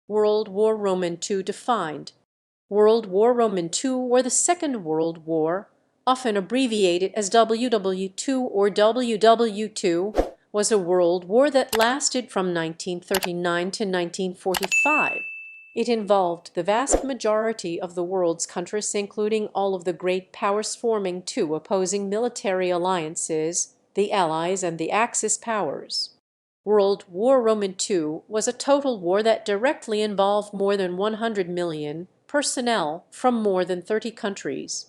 World War Roman II defined. World War Roman II, or the Second World War, often abbreviated as WW2 or WW2, was a world war that lasted from 1939 to 1945. It involved the vast majority of the world's countries, including all of the great powers forming two opposing military alliances, the Allies and the Axis powers. World War Roman II was a total war that directly involved more than 100 million personnel from more than 30 countries.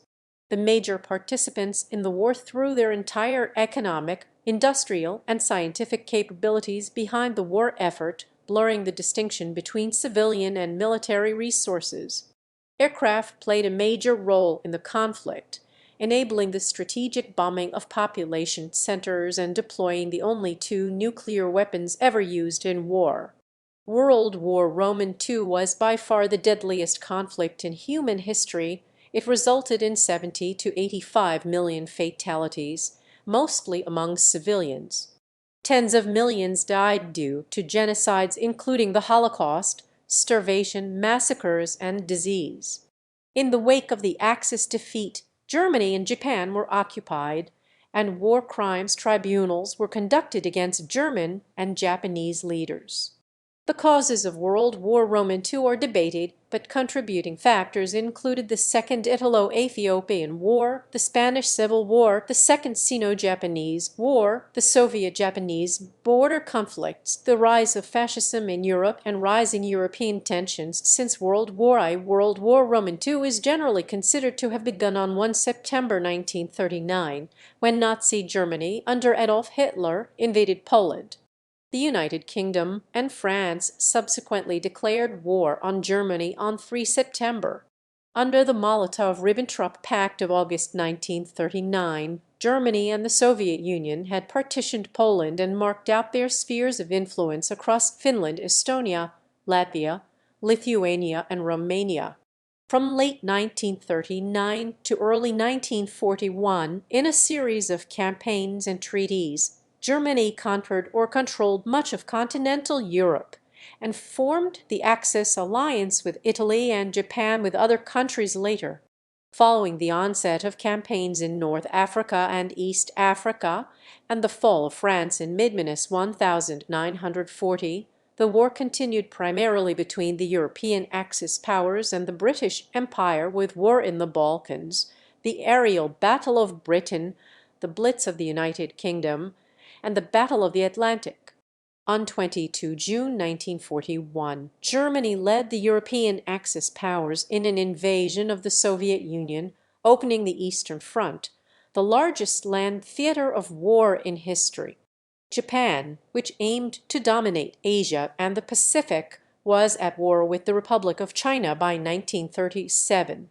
The major participants in the war threw their entire economic, industrial, and scientific capabilities behind the war effort, blurring the distinction between civilian and military resources. Aircraft played a major role in the conflict, enabling the strategic bombing of population centers and deploying the only two nuclear weapons ever used in war. World War Roman II was by far the deadliest conflict in human history. It resulted in 70 to 85 million fatalities, mostly among civilians. Tens of millions died due to genocides including the Holocaust, starvation, massacres, and disease. In the wake of the Axis defeat, Germany and Japan were occupied, and war crimes tribunals were conducted against German and Japanese leaders. The causes of World War Roman II are debated, but contributing factors included the Second Italo-Ethiopian War, the Spanish Civil War, the Second Sino-Japanese War, the Soviet-Japanese border conflicts, the rise of fascism in Europe, and rising European tensions since World War I. World War Roman II is generally considered to have begun on 1 September 1939, when Nazi Germany under Adolf Hitler invaded Poland. The United Kingdom and France subsequently declared war on Germany on 3 September. Under the Molotov-Ribbentrop Pact of August 1939, Germany and the Soviet Union had partitioned Poland and marked out their spheres of influence across Finland, Estonia, Latvia, Lithuania, and Romania. From late 1939 to early 1941, in a series of campaigns and treaties, Germany conquered or controlled much of continental Europe and formed the Axis alliance with Italy and Japan with other countries later. Following the onset of campaigns in North Africa and East Africa and the fall of France in mid-1940, the war continued primarily between the European Axis powers and the British Empire, with war in the Balkans, the aerial Battle of Britain, the Blitz of the United Kingdom, and the Battle of the Atlantic. On 22 June 1941, Germany led the European Axis powers in an invasion of the Soviet Union, opening the Eastern Front, the largest land theater of war in history. Japan, which aimed to dominate Asia and the Pacific, was at war with the Republic of China by 1937.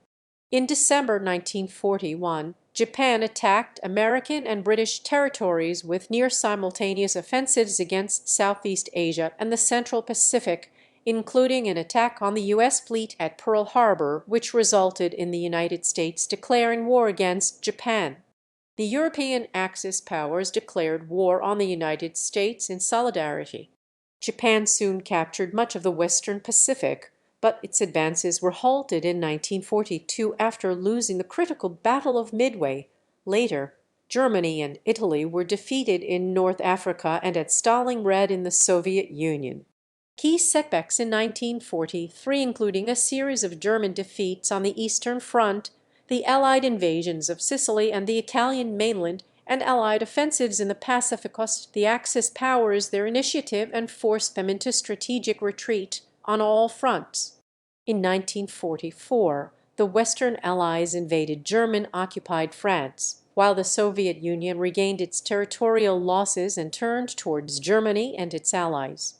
In December 1941, Japan attacked American and British territories with near-simultaneous offensives against Southeast Asia and the Central Pacific, including an attack on the U.S. fleet at Pearl Harbor, which resulted in the United States declaring war against Japan. The European Axis powers declared war on the United States in solidarity. Japan soon captured much of the Western Pacific, but its advances were halted in 1942 after losing the critical Battle of Midway. Later, Germany and Italy were defeated in North Africa and at Stalingrad in the Soviet Union. Key setbacks in 1943, including a series of German defeats on the Eastern Front, the Allied invasions of Sicily and the Italian mainland, and Allied offensives in the Pacific, cost the Axis powers their initiative and forced them into strategic retreat on all fronts. In 1944, the Western Allies invaded German-occupied France, while the Soviet Union regained its territorial losses and turned towards Germany and its allies.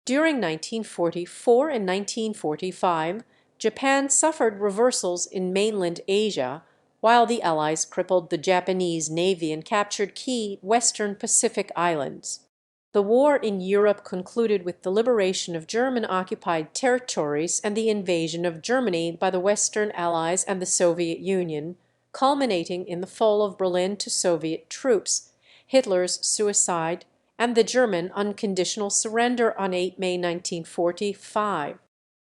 During 1944 and 1945, Japan suffered reversals in mainland Asia, while the Allies crippled the Japanese navy and captured key Western Pacific islands. The war in Europe concluded with the liberation of German-occupied territories and the invasion of Germany by the Western Allies and the Soviet Union, culminating in the fall of Berlin to Soviet troops, Hitler's suicide, and the German unconditional surrender on 8 May 1945.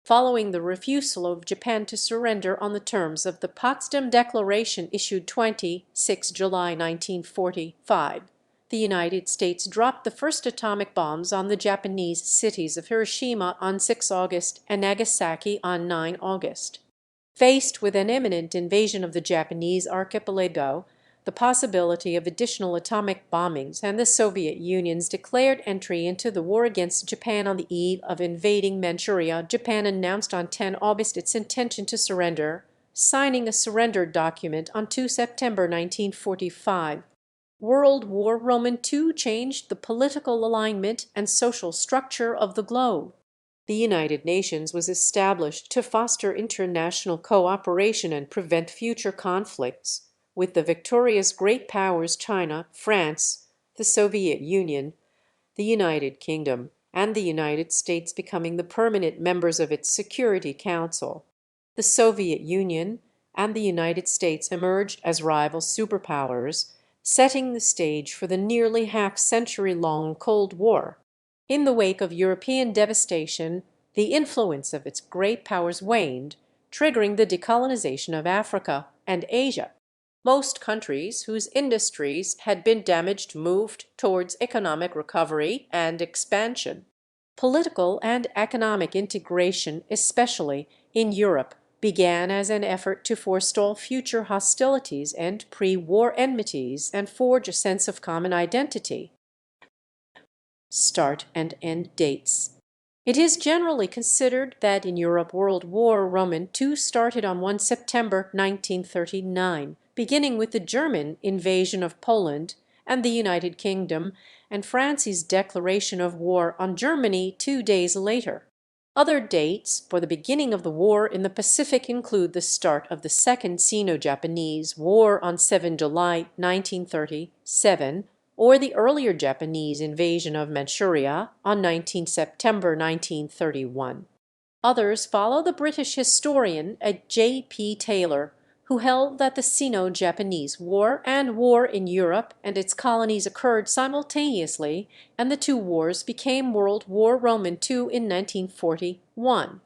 following the refusal of Japan to surrender on the terms of the Potsdam Declaration issued 26 July 1945. The United States dropped the first atomic bombs on the Japanese cities of Hiroshima on 6 August and Nagasaki on 9 August. Faced with an imminent invasion of the Japanese archipelago, the possibility of additional atomic bombings, and the Soviet Union's declared entry into the war against Japan on the eve of invading Manchuria, Japan announced on 10 August its intention to surrender, signing a surrender document on 2 September 1945. World War II changed the political alignment and social structure of the globe. The United Nations was established to foster international cooperation and prevent future conflicts, with the victorious great powers China, France, the Soviet Union, the United Kingdom, and the United States becoming the permanent members of its Security Council. The Soviet Union and the United States emerged as rival superpowers, setting the stage for the nearly half-century-long Cold War. In the wake of European devastation, the influence of its great powers waned, triggering the decolonization of Africa and Asia. Most countries whose industries had been damaged moved towards economic recovery and expansion. Political and economic integration, especially in Europe, began as an effort to forestall future hostilities and pre-war enmities and forge a sense of common identity. Start and end dates. It is generally considered that in Europe World War II started on 1 September 1939, beginning with the German invasion of Poland and the United Kingdom, and France's declaration of war on Germany 2 days later. Other dates for the beginning of the war in the Pacific include the start of the Second Sino-Japanese War on 7 July 1937, or the earlier Japanese invasion of Manchuria on 19 September 1931. Others follow the British historian J.P. Taylor, who held that the Sino-Japanese War and war in Europe and its colonies occurred simultaneously, and the two wars became World War II in 1941.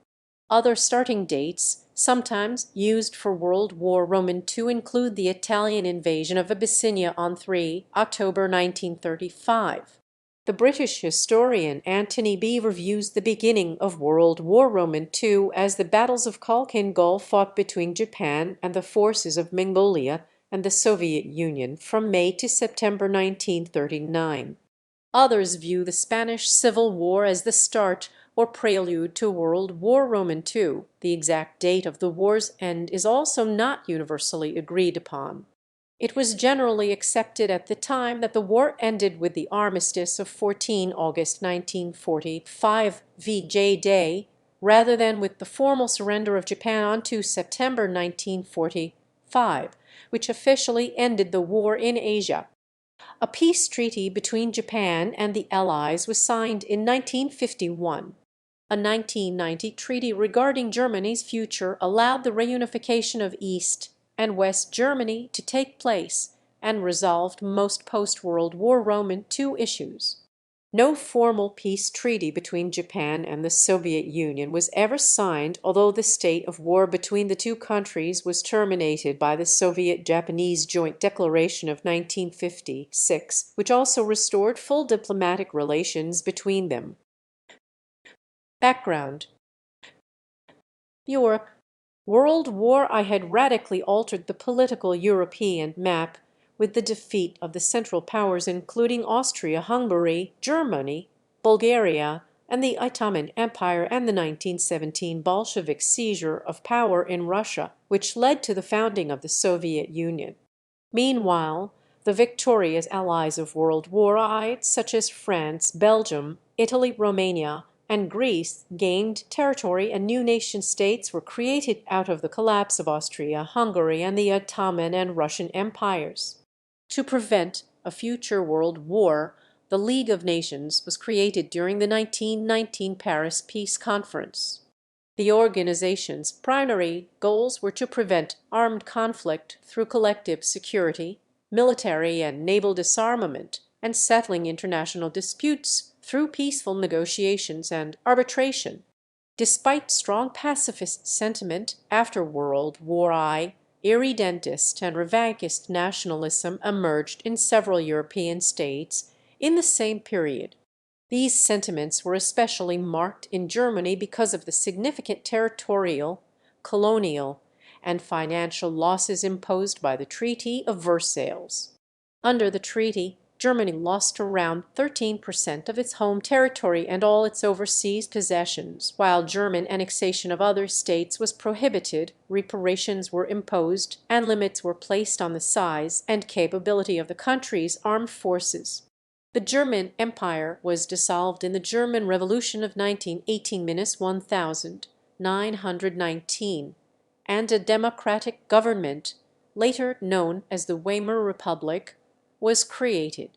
Other starting dates, sometimes used for World War II, include the Italian invasion of Abyssinia on 3 October 1935. The British historian Anthony Beevor views the beginning of World War II as the battles of Khalkhin Gulf fought between Japan and the forces of Mongolia and the Soviet Union from May to September 1939. Others view the Spanish Civil War as the start or prelude to World War II. The exact date of the war's end is also not universally agreed upon. It was generally accepted at the time that the war ended with the armistice of 14 August 1945 VJ Day, rather than with the formal surrender of Japan on 2 September 1945, which officially ended the war in Asia. A peace treaty between Japan and the Allies was signed in 1951. A 1990 treaty regarding Germany's future allowed the reunification of East and West Germany to take place and resolved most post-World War II issues. No formal peace treaty between Japan and the Soviet Union was ever signed, although the state of war between the two countries was terminated by the Soviet-Japanese Joint Declaration of 1956, which also restored full diplomatic relations between them. Background. Europe. World War I had radically altered the political European map with the defeat of the Central Powers including Austria-Hungary, Germany, Bulgaria, and the Ottoman Empire, and the 1917 Bolshevik seizure of power in Russia, which led to the founding of the Soviet Union. Meanwhile, the victorious allies of World War I, such as France, Belgium, Italy, Romania, and Greece, gained territory, and new nation-states were created out of the collapse of Austria-Hungary and the Ottoman and Russian empires. To prevent a future world war, the League of Nations was created during the 1919 Paris Peace Conference. The organization's primary goals were to prevent armed conflict through collective security, military and naval disarmament, and settling international disputes through peaceful negotiations and arbitration. Despite strong pacifist sentiment after World War I, irredentist and revanchist nationalism emerged in several European states in the same period. These sentiments were especially marked in Germany because of the significant territorial, colonial, and financial losses imposed by the Treaty of Versailles. Under the treaty, Germany lost around 13% of its home territory and all its overseas possessions. While German annexation of other states was prohibited, reparations were imposed, and limits were placed on the size and capability of the country's armed forces. The German Empire was dissolved in the German Revolution of 1918-19, and a democratic government, later known as the Weimar Republic, was created.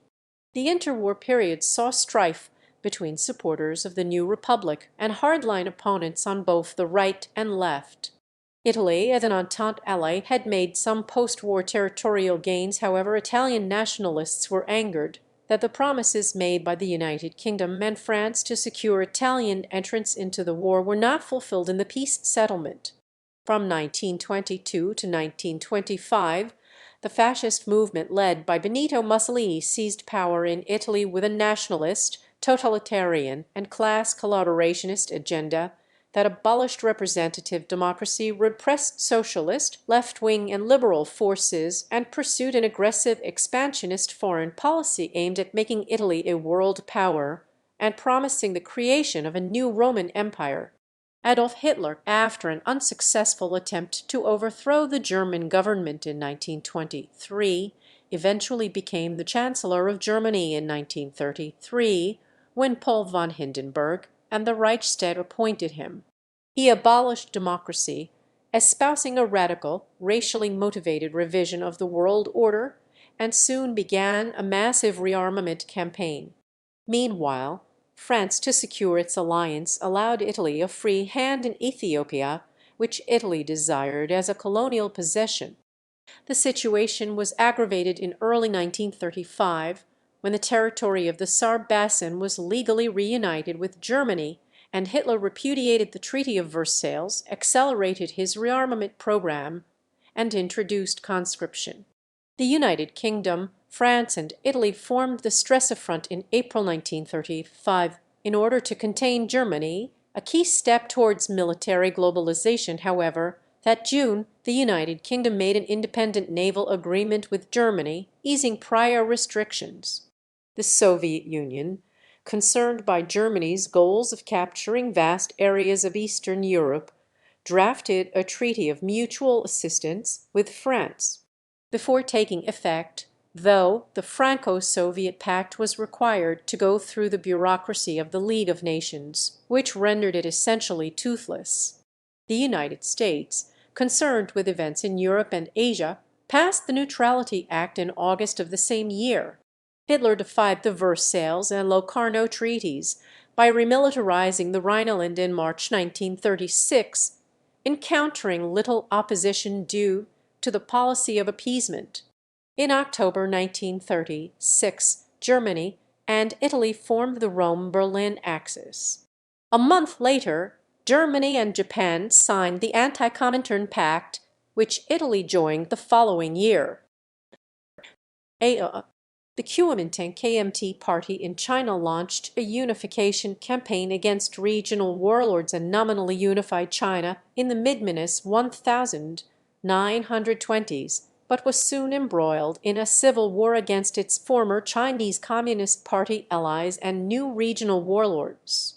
The interwar period saw strife between supporters of the new republic and hardline opponents on both the right and left. Italy, as an Entente ally, had made some post-war territorial gains. However, Italian nationalists were angered that the promises made by the United Kingdom and France to secure Italian entrance into the war were not fulfilled in the peace settlement. From 1922 to 1925, the fascist movement led by Benito Mussolini seized power in Italy with a nationalist, totalitarian, and class collaborationist agenda that abolished representative democracy, repressed socialist, left-wing, and liberal forces, and pursued an aggressive expansionist foreign policy aimed at making Italy a world power and promising the creation of a new Roman Empire. Adolf Hitler, after an unsuccessful attempt to overthrow the German government in 1923, eventually became the Chancellor of Germany in 1933, when Paul von Hindenburg and the Reichstag appointed him. He abolished democracy, espousing a radical, racially motivated revision of the world order, and soon began a massive rearmament campaign. Meanwhile, France, to secure its alliance, allowed Italy a free hand in Ethiopia, which Italy desired as a colonial possession. The situation was aggravated in early 1935, when the territory of the Saar Basin was legally reunited with Germany, and Hitler repudiated the Treaty of Versailles, accelerated his rearmament program, and introduced conscription. The United Kingdom, France, and Italy formed the Stresa Front in April 1935 in order to contain Germany, a key step towards military globalization. However, that June, the United Kingdom made an independent naval agreement with Germany, easing prior restrictions. The Soviet Union, concerned by Germany's goals of capturing vast areas of Eastern Europe, drafted a treaty of mutual assistance with France. Before taking effect, though, the Franco-Soviet Pact was required to go through the bureaucracy of the League of Nations, which rendered it essentially toothless. The United States, concerned with events in Europe and Asia, passed the Neutrality Act in August of the same year. Hitler defied the Versailles and Locarno treaties by remilitarizing the Rhineland in March 1936, encountering little opposition due to the policy of appeasement. In October 1936, Germany and Italy formed the Rome-Berlin Axis. A month later, Germany and Japan signed the Anti-Comintern Pact, which Italy joined the following year. The Kuomintang KMT party in China launched a unification campaign against regional warlords and nominally unified China in the mid-1920s, but was soon embroiled in a civil war against its former Chinese Communist Party allies and new regional warlords.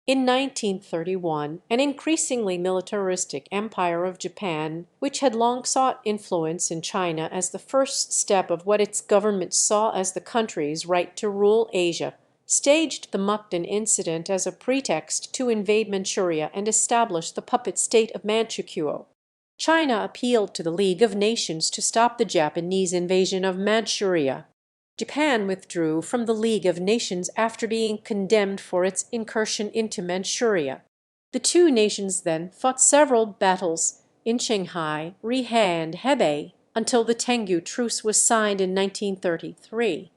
In 1931, an increasingly militaristic Empire of Japan, which had long sought influence in China as the first step of what its government saw as the country's right to rule Asia, staged the Mukden incident as a pretext to invade Manchuria and establish the puppet state of Manchukuo. China appealed to the League of Nations to stop the Japanese invasion of Manchuria. Japan withdrew from the League of Nations after being condemned for its incursion into Manchuria. The two nations then fought several battles in Shanghai, Rihe, and Hebei until the Tengu Truce was signed in 1933.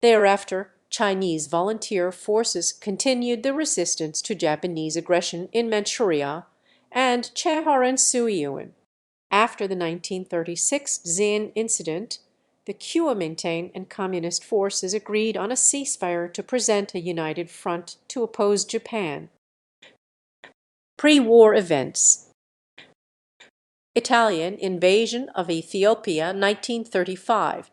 Thereafter, Chinese volunteer forces continued the resistance to Japanese aggression in Manchuria and Chehar and Suiyuan. After the 1936 Xin incident, the Kuomintang and communist forces agreed on a ceasefire to present a united front to oppose Japan. Pre-war events. Italian invasion of Ethiopia 1935.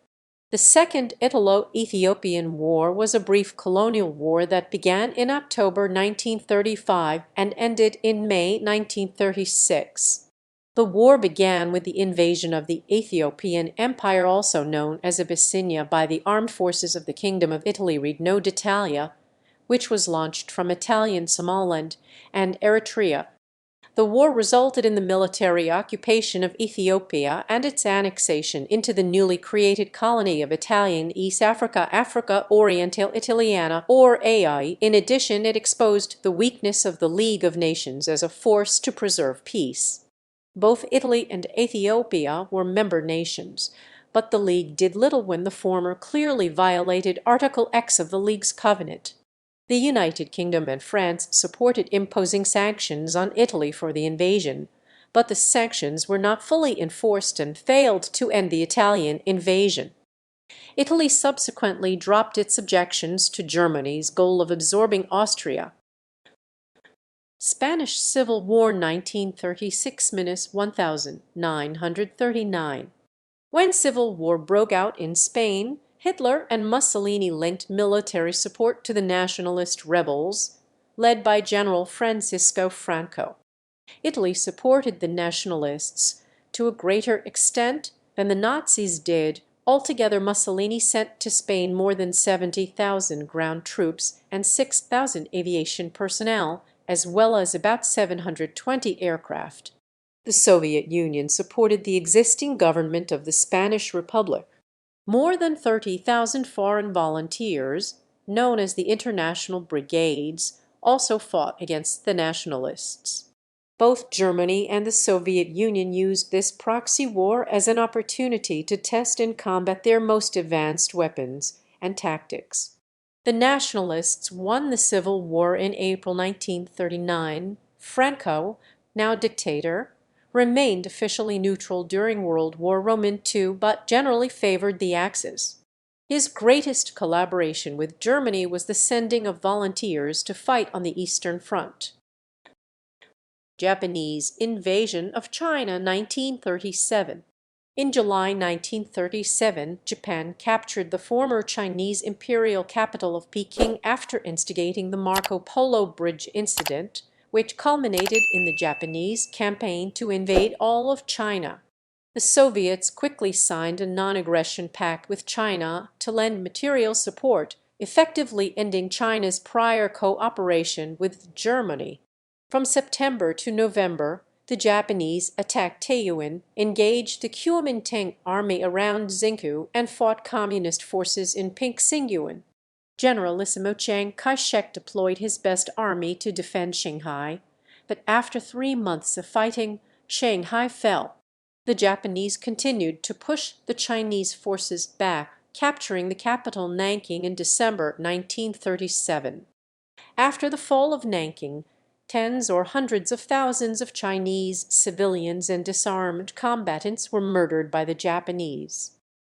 The Second Italo-Ethiopian War was a brief colonial war that began in October 1935 and ended in May 1936. The war began with the invasion of the Ethiopian Empire, also known as Abyssinia, by the armed forces of the Kingdom of Italy Regno d'Italia, which was launched from Italian Somaliland and Eritrea. The war resulted in the military occupation of Ethiopia and its annexation into the newly created colony of Italian East Africa, Africa Oriental Italiana, or AI. In addition, it exposed the weakness of the League of Nations as a force to preserve peace. Both Italy and Ethiopia were member nations, but the League did little when the former clearly violated Article X of the League's covenant. The United Kingdom and France supported imposing sanctions on Italy for the invasion, but the sanctions were not fully enforced and failed to end the Italian invasion. Italy subsequently dropped its objections to Germany's goal of absorbing Austria. Spanish Civil War 1936–1939. When civil war broke out in Spain, Hitler and Mussolini linked military support to the nationalist rebels, led by General Francisco Franco. Italy supported the nationalists to a greater extent than the Nazis did. Altogether, Mussolini sent to Spain more than 70,000 ground troops and 6,000 aviation personnel, as well as about 720 aircraft. The Soviet Union supported the existing government of the Spanish Republic. More than 30,000 foreign volunteers, known as the International Brigades, also fought against the nationalists. Both Germany and the Soviet Union used this proxy war as an opportunity to test and combat their most advanced weapons and tactics. The nationalists won the civil war in April 1939. Franco, now dictator, remained officially neutral during World War II, but generally favored the Axis. His greatest collaboration with Germany was the sending of volunteers to fight on the Eastern Front. Japanese invasion of China 1937. In July 1937, Japan captured the former Chinese imperial capital of Peking after instigating the Marco Polo Bridge incident, which culminated in the Japanese campaign to invade all of China. The Soviets quickly signed a non-aggression pact with China to lend material support, effectively ending China's prior cooperation with Germany. From September to November, the Japanese attacked Taiyuan, engaged the Kuomintang army around Xingkou, and fought communist forces in Pingxingyuan. Generalissimo Chiang Kai-shek deployed his best army to defend Shanghai, but after 3 months of fighting, Shanghai fell. The Japanese continued to push the Chinese forces back, capturing the capital Nanking in December 1937. After the fall of Nanking, tens or hundreds of thousands of Chinese civilians and disarmed combatants were murdered by the Japanese.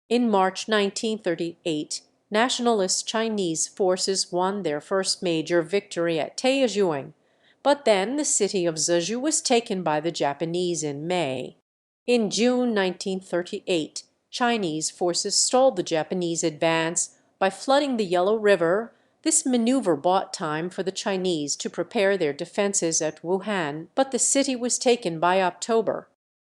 In March 1938, nationalist Chinese forces won their first major victory at Taizhuang, but then the city of Zhejiu was taken by the Japanese in May. In June 1938, Chinese forces stalled the Japanese advance by flooding the Yellow River. This maneuver bought time for the Chinese to prepare their defenses at Wuhan, but the city was taken by October.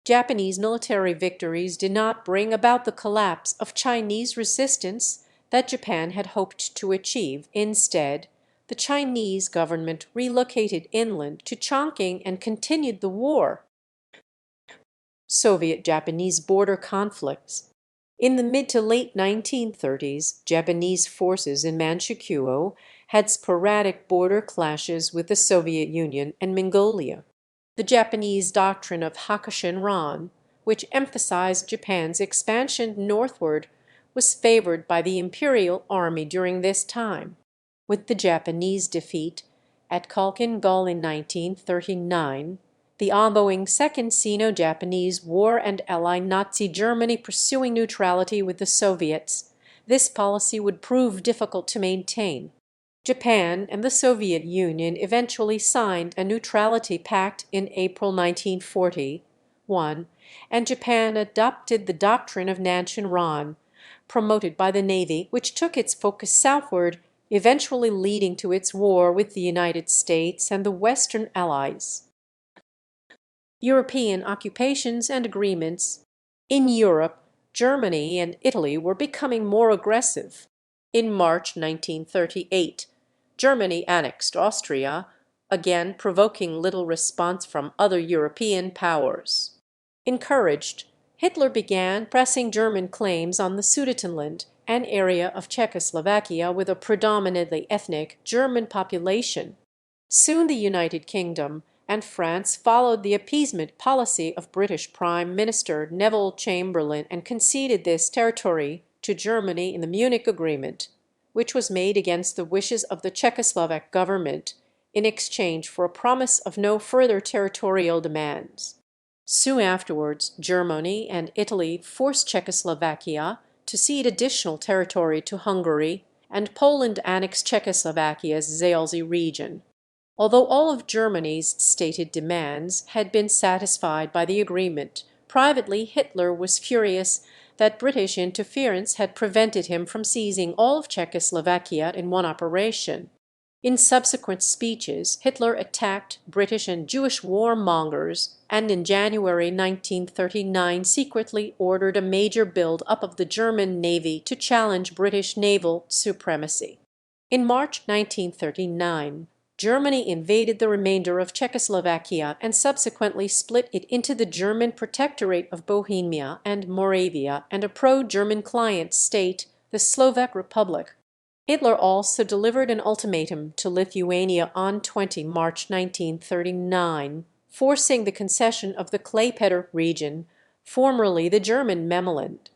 Japanese military victories did not bring about the collapse of Chinese resistance that Japan had hoped to achieve. Instead, the Chinese government relocated inland to Chongqing and continued the war. Soviet-Japanese border conflicts. In the mid to late 1930s, Japanese forces in Manchukuo had sporadic border clashes with the Soviet Union and Mongolia. The Japanese doctrine of Hakushin-ran, which emphasized Japan's expansion northward, was favored by the imperial army during this time. With the Japanese defeat at Khalkhin Gol in 1939, the ongoing Second Sino-Japanese War and Allied Nazi Germany pursuing neutrality with the Soviets, this policy would prove difficult to maintain. Japan and the Soviet Union eventually signed a neutrality pact in April 1941, and Japan adopted the doctrine of Nanshin-Ran, promoted by the Navy, which took its focus southward, eventually leading to its war with the United States and the Western Allies. European occupations and agreements. In Europe, Germany and Italy were becoming more aggressive. In March 1938, Germany annexed Austria, again provoking little response from other European powers. Encouraged, Hitler began pressing German claims on the Sudetenland, an area of Czechoslovakia with a predominantly ethnic German population. Soon the United Kingdom and France followed the appeasement policy of British Prime Minister Neville Chamberlain and conceded this territory to Germany in the Munich Agreement, which was made against the wishes of the Czechoslovak government in exchange for a promise of no further territorial demands. Soon afterwards, Germany and Italy forced Czechoslovakia to cede additional territory to Hungary, and Poland annexed Czechoslovakia's Zaolzie region. Although all of Germany's stated demands had been satisfied by the agreement, privately Hitler was furious that British interference had prevented him from seizing all of Czechoslovakia in one operation. In subsequent speeches, Hitler attacked British and Jewish warmongers, and in January 1939 secretly ordered a major build-up of the German navy to challenge British naval supremacy. In March 1939, Germany invaded the remainder of Czechoslovakia and subsequently split it into the German Protectorate of Bohemia and Moravia and a pro-German client state, the Slovak Republic. Hitler also delivered an ultimatum to Lithuania on 20 March 1939, forcing the concession of the Klaipėda region, formerly the German Memeland.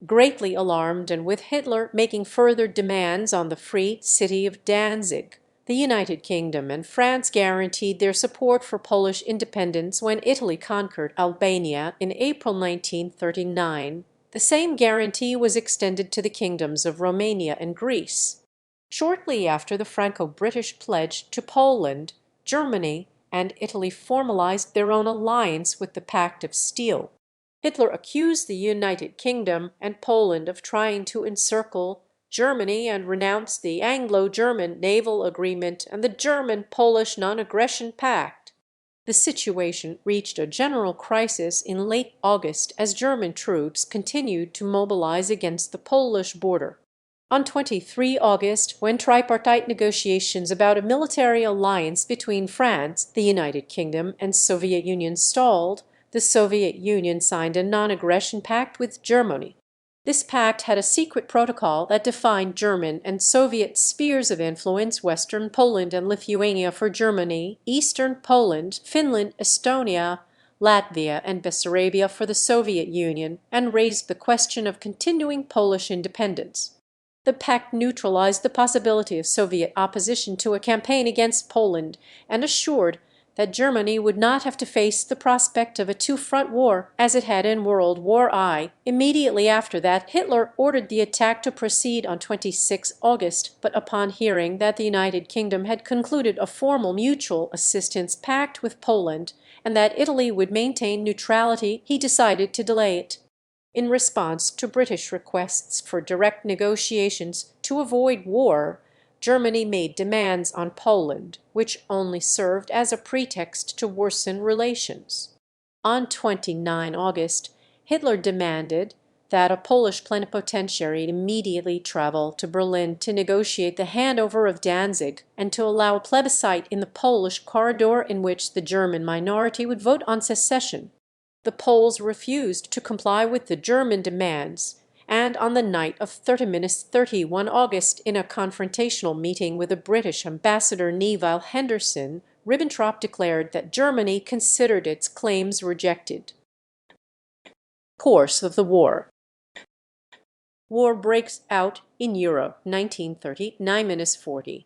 Greatly alarmed, and with Hitler making further demands on the free city of Danzig, the United Kingdom and France guaranteed their support for Polish independence when Italy conquered Albania in April 1939. The same guarantee was extended to the kingdoms of Romania and Greece. Shortly after the Franco-British pledge to Poland, Germany and Italy formalized their own alliance with the Pact of Steel. Hitler accused the United Kingdom and Poland of trying to encircle Germany and renounced the Anglo-German Naval Agreement and the German-Polish Non-Aggression Pact. The situation reached a general crisis in late August as German troops continued to mobilize against the Polish border. On 23 August, when tripartite negotiations about a military alliance between France, the United Kingdom, and Soviet Union stalled, the Soviet Union signed a non-aggression pact with Germany. This pact had a secret protocol that defined German and Soviet spheres of influence: Western Poland and Lithuania for Germany, Eastern Poland, Finland, Estonia, Latvia, and Bessarabia for the Soviet Union, and raised the question of continuing Polish independence. The pact neutralized the possibility of Soviet opposition to a campaign against Poland and assured that Germany would not have to face the prospect of a two-front war as it had in World War I. Immediately after that, Hitler ordered the attack to proceed on 26 August, but upon hearing that the United Kingdom had concluded a formal mutual assistance pact with Poland and that Italy would maintain neutrality, he decided to delay it. In response to British requests for direct negotiations to avoid war, Germany made demands on Poland, which only served as a pretext to worsen relations. On 29 August, Hitler demanded that a Polish plenipotentiary immediately travel to Berlin to negotiate the handover of Danzig and to allow a plebiscite in the Polish corridor in which the German minority would vote on secession. The Poles refused to comply with the German demands, and on the night of 31 August, in a confrontational meeting with the British ambassador Neville Henderson, Ribbentrop declared that Germany considered its claims rejected. Course of the war. War breaks out in Europe 1939-40.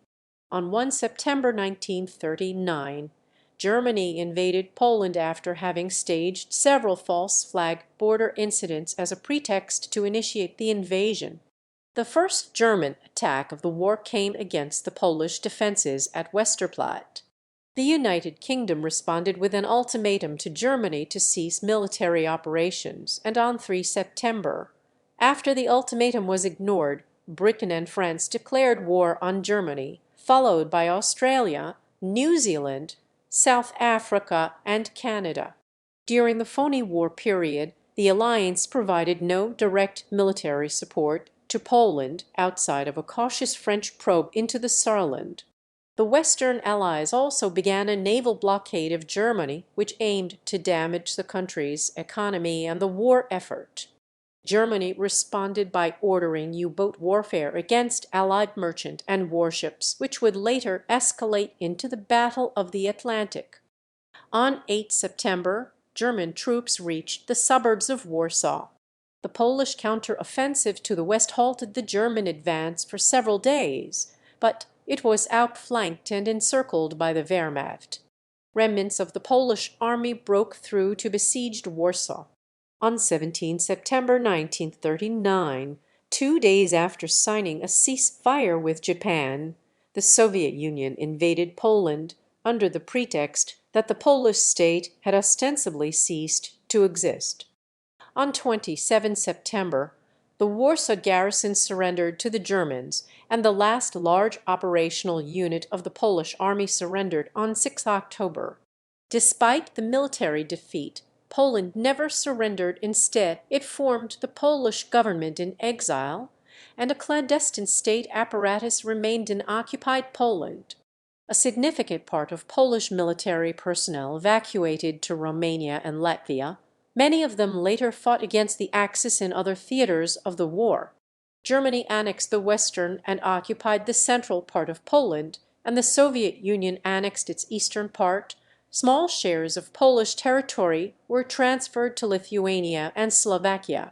On 1 September 1939, Germany invaded Poland after having staged several false flag border incidents as a pretext to initiate the invasion. The first German attack of the war came against the Polish defences at Westerplatte. The United Kingdom responded with an ultimatum to Germany to cease military operations, and on 3 September, after the ultimatum was ignored, Britain and France declared war on Germany, followed by Australia, New Zealand, South Africa, and Canada. During the Phoney War period, the alliance provided no direct military support to Poland outside of a cautious French probe into the Saarland. The Western Allies also began a naval blockade of Germany, which aimed to damage the country's economy and the war effort. Germany responded by ordering U-boat warfare against Allied merchant and warships, which would later escalate into the Battle of the Atlantic. On 8 September, German troops reached the suburbs of Warsaw. The Polish counter-offensive to the west halted the German advance for several days, but it was outflanked and encircled by the Wehrmacht. Remnants of the Polish army broke through to besieged Warsaw. On 17 September 1939, 2 days after signing a ceasefire with Japan, the Soviet Union invaded Poland under the pretext that the Polish state had ostensibly ceased to exist. On 27 September, the Warsaw garrison surrendered to the Germans, and the last large operational unit of the Polish army surrendered on 6 October. Despite the military defeat, Poland never surrendered. Instead, it formed the Polish government in exile, and a clandestine state apparatus remained in occupied Poland. A significant part of Polish military personnel evacuated to Romania and Latvia. Many of them later fought against the Axis in other theaters of the war. Germany annexed the western and occupied the central part of Poland, and the Soviet Union annexed its eastern part. Small shares of Polish territory were transferred to Lithuania and Slovakia.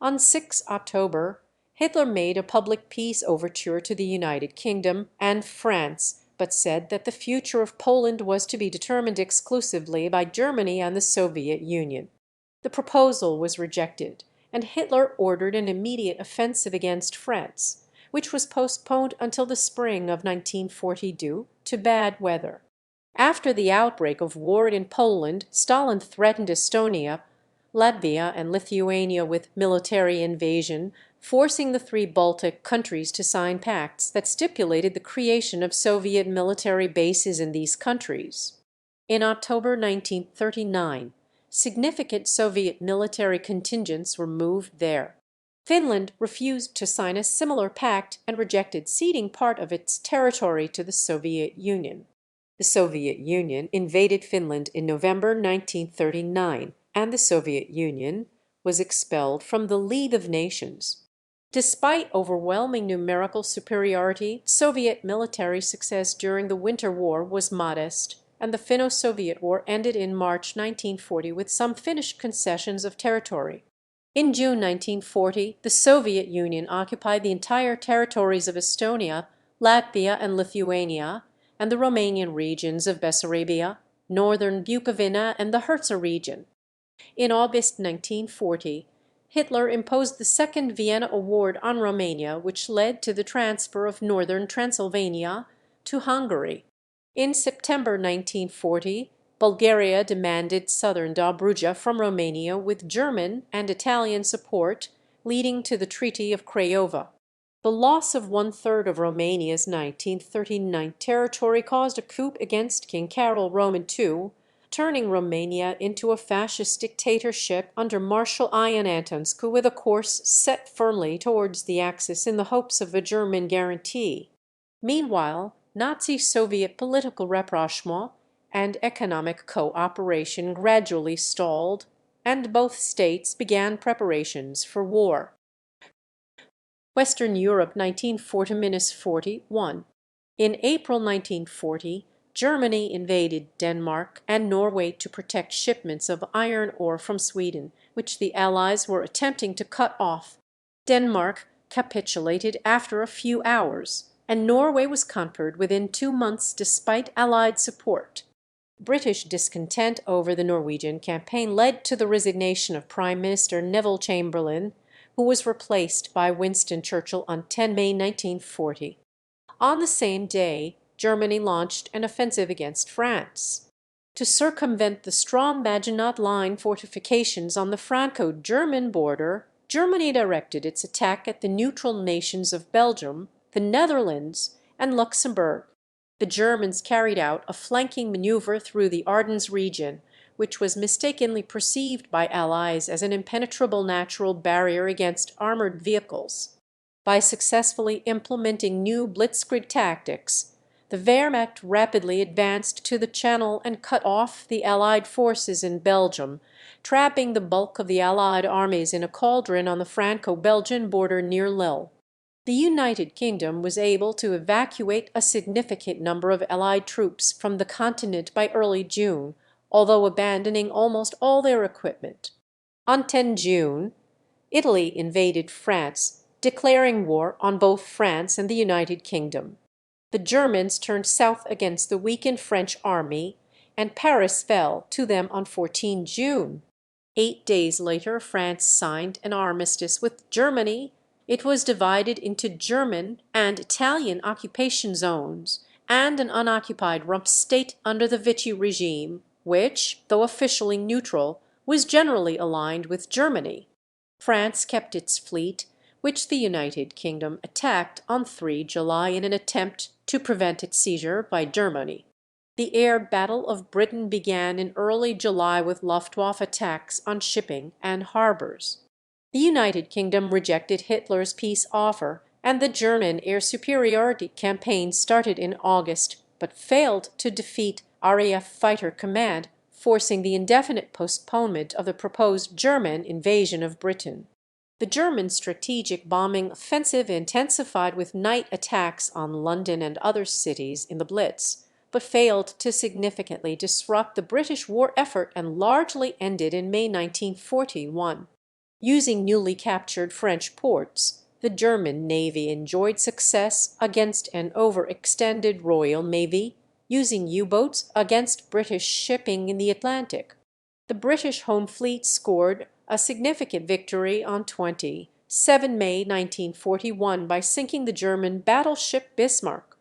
On 6 October, Hitler made a public peace overture to the United Kingdom and France, but said that the future of Poland was to be determined exclusively by Germany and the Soviet Union. The proposal was rejected, and Hitler ordered an immediate offensive against France, which was postponed until the spring of 1940 due to bad weather. After the outbreak of war in Poland, Stalin threatened Estonia, Latvia, and Lithuania with military invasion, forcing the 3 Baltic countries to sign pacts that stipulated the creation of Soviet military bases in these countries. In October 1939, significant Soviet military contingents were moved there. Finland refused to sign a similar pact and rejected ceding part of its territory to the Soviet Union. The Soviet Union invaded Finland in November 1939, and the Soviet Union was expelled from the League of Nations. Despite overwhelming numerical superiority, Soviet military success during the Winter War was modest, and the Finno-Soviet War ended in March 1940 with some Finnish concessions of territory. In June 1940, the Soviet Union occupied the entire territories of Estonia, Latvia, and Lithuania, and the Romanian regions of Bessarabia, northern Bukovina, and the Herzegovina region. In August 1940, Hitler imposed the Second Vienna Award on Romania, which led to the transfer of northern Transylvania to Hungary. In September 1940, Bulgaria demanded southern Dobruja from Romania with German and Italian support, leading to the Treaty of Craiova. The loss of 1/3 of Romania's 1939 territory caused a coup against King Carol Roman II, turning Romania into a fascist dictatorship under Marshal Ion Antonescu with a course set firmly towards the Axis in the hopes of a German guarantee. Meanwhile, Nazi-Soviet political rapprochement and economic cooperation gradually stalled, and both states began preparations for war. Western Europe 1940-41. In April 1940, Germany invaded Denmark and Norway to protect shipments of iron ore from Sweden, which the Allies were attempting to cut off. Denmark capitulated after a few hours, and Norway was conquered within 2 months despite Allied support. British discontent over the Norwegian campaign led to the resignation of Prime Minister Neville Chamberlain, who was replaced by Winston Churchill on 10 May 1940. On the same day, Germany launched an offensive against France. To circumvent the strong Maginot Line fortifications on the Franco-German border, Germany directed its attack at the neutral nations of Belgium, the Netherlands, and Luxembourg. The Germans carried out a flanking maneuver through the Ardennes region, which was mistakenly perceived by Allies as an impenetrable natural barrier against armoured vehicles. By successfully implementing new blitzkrieg tactics, the Wehrmacht rapidly advanced to the Channel and cut off the Allied forces in Belgium, trapping the bulk of the Allied armies in a cauldron on the Franco-Belgian border near Lille. The United Kingdom was able to evacuate a significant number of Allied troops from the continent by early June, although abandoning almost all their equipment. On 10 June, Italy invaded France, declaring war on both France and the United Kingdom. The Germans turned south against the weakened French army, and Paris fell to them on 14 June. 8 days later, France signed an armistice with Germany. It was divided into German and Italian occupation zones and an unoccupied rump state under the Vichy regime, which, though officially neutral, was generally aligned with Germany. France kept its fleet, which the United Kingdom attacked on 3 July in an attempt to prevent its seizure by Germany. The air battle of Britain began in early July with Luftwaffe attacks on shipping and harbours. The United Kingdom rejected Hitler's peace offer, and the German air superiority campaign started in August, but failed to defeat RAF Fighter Command, forcing the indefinite postponement of the proposed German invasion of Britain. The German strategic bombing offensive intensified with night attacks on London and other cities in the Blitz, but failed to significantly disrupt the British war effort and largely ended in May 1941. Using newly captured French ports, the German navy enjoyed success against an overextended Royal Navy, using U-boats against British shipping in the Atlantic. The British Home Fleet scored a significant victory on 7 May 1941 by sinking the German battleship Bismarck.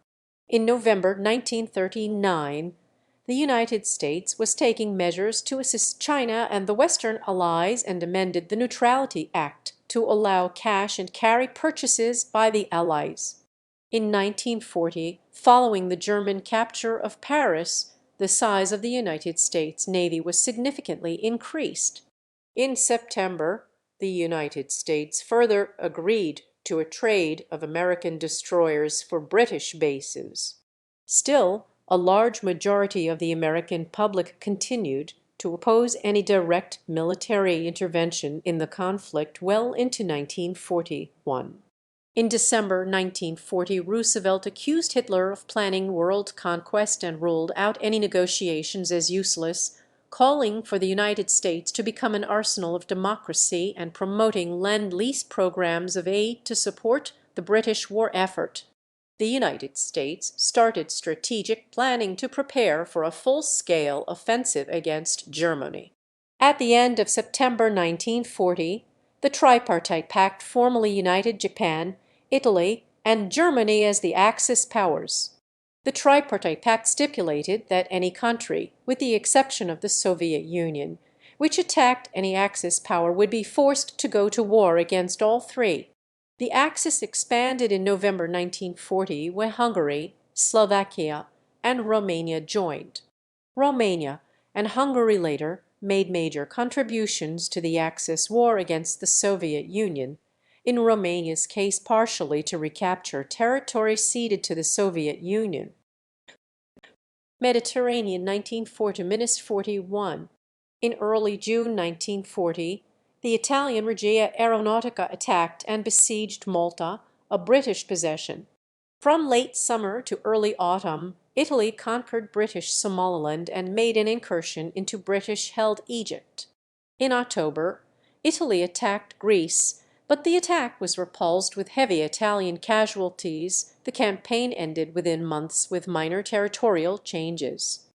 In November 1939, the United States was taking measures to assist China and the Western Allies and amended the Neutrality Act to allow cash and carry purchases by the Allies. In 1940, following the German capture of Paris, the size of the United States Navy was significantly increased. In September, the United States further agreed to a trade of American destroyers for British bases. Still, a large majority of the American public continued to oppose any direct military intervention in the conflict well into 1941. In December 1940, Roosevelt accused Hitler of planning world conquest and ruled out any negotiations as useless, calling for the United States to become an arsenal of democracy and promoting Lend-Lease programs of aid to support the British war effort. The United States started strategic planning to prepare for a full-scale offensive against Germany. At the end of September 1940, the Tripartite Pact formally united Japan, Italy, and Germany as the Axis powers. The Tripartite Pact stipulated that any country, with the exception of the Soviet Union, which attacked any Axis power would be forced to go to war against all three. The Axis expanded in November 1940 when Hungary, Slovakia, and Romania joined. Romania and Hungary later made major contributions to the Axis war against the Soviet Union, in Romania's case partially to recapture territory ceded to the Soviet Union. Mediterranean 1940–41. In early June 1940, the Italian Regia Aeronautica attacked and besieged Malta, a British possession. From late summer to early autumn, Italy conquered British Somaliland and made an incursion into British-held Egypt. In October, Italy attacked Greece, But the attack was repulsed with heavy Italian casualties. The campaign ended within months with minor territorial changes.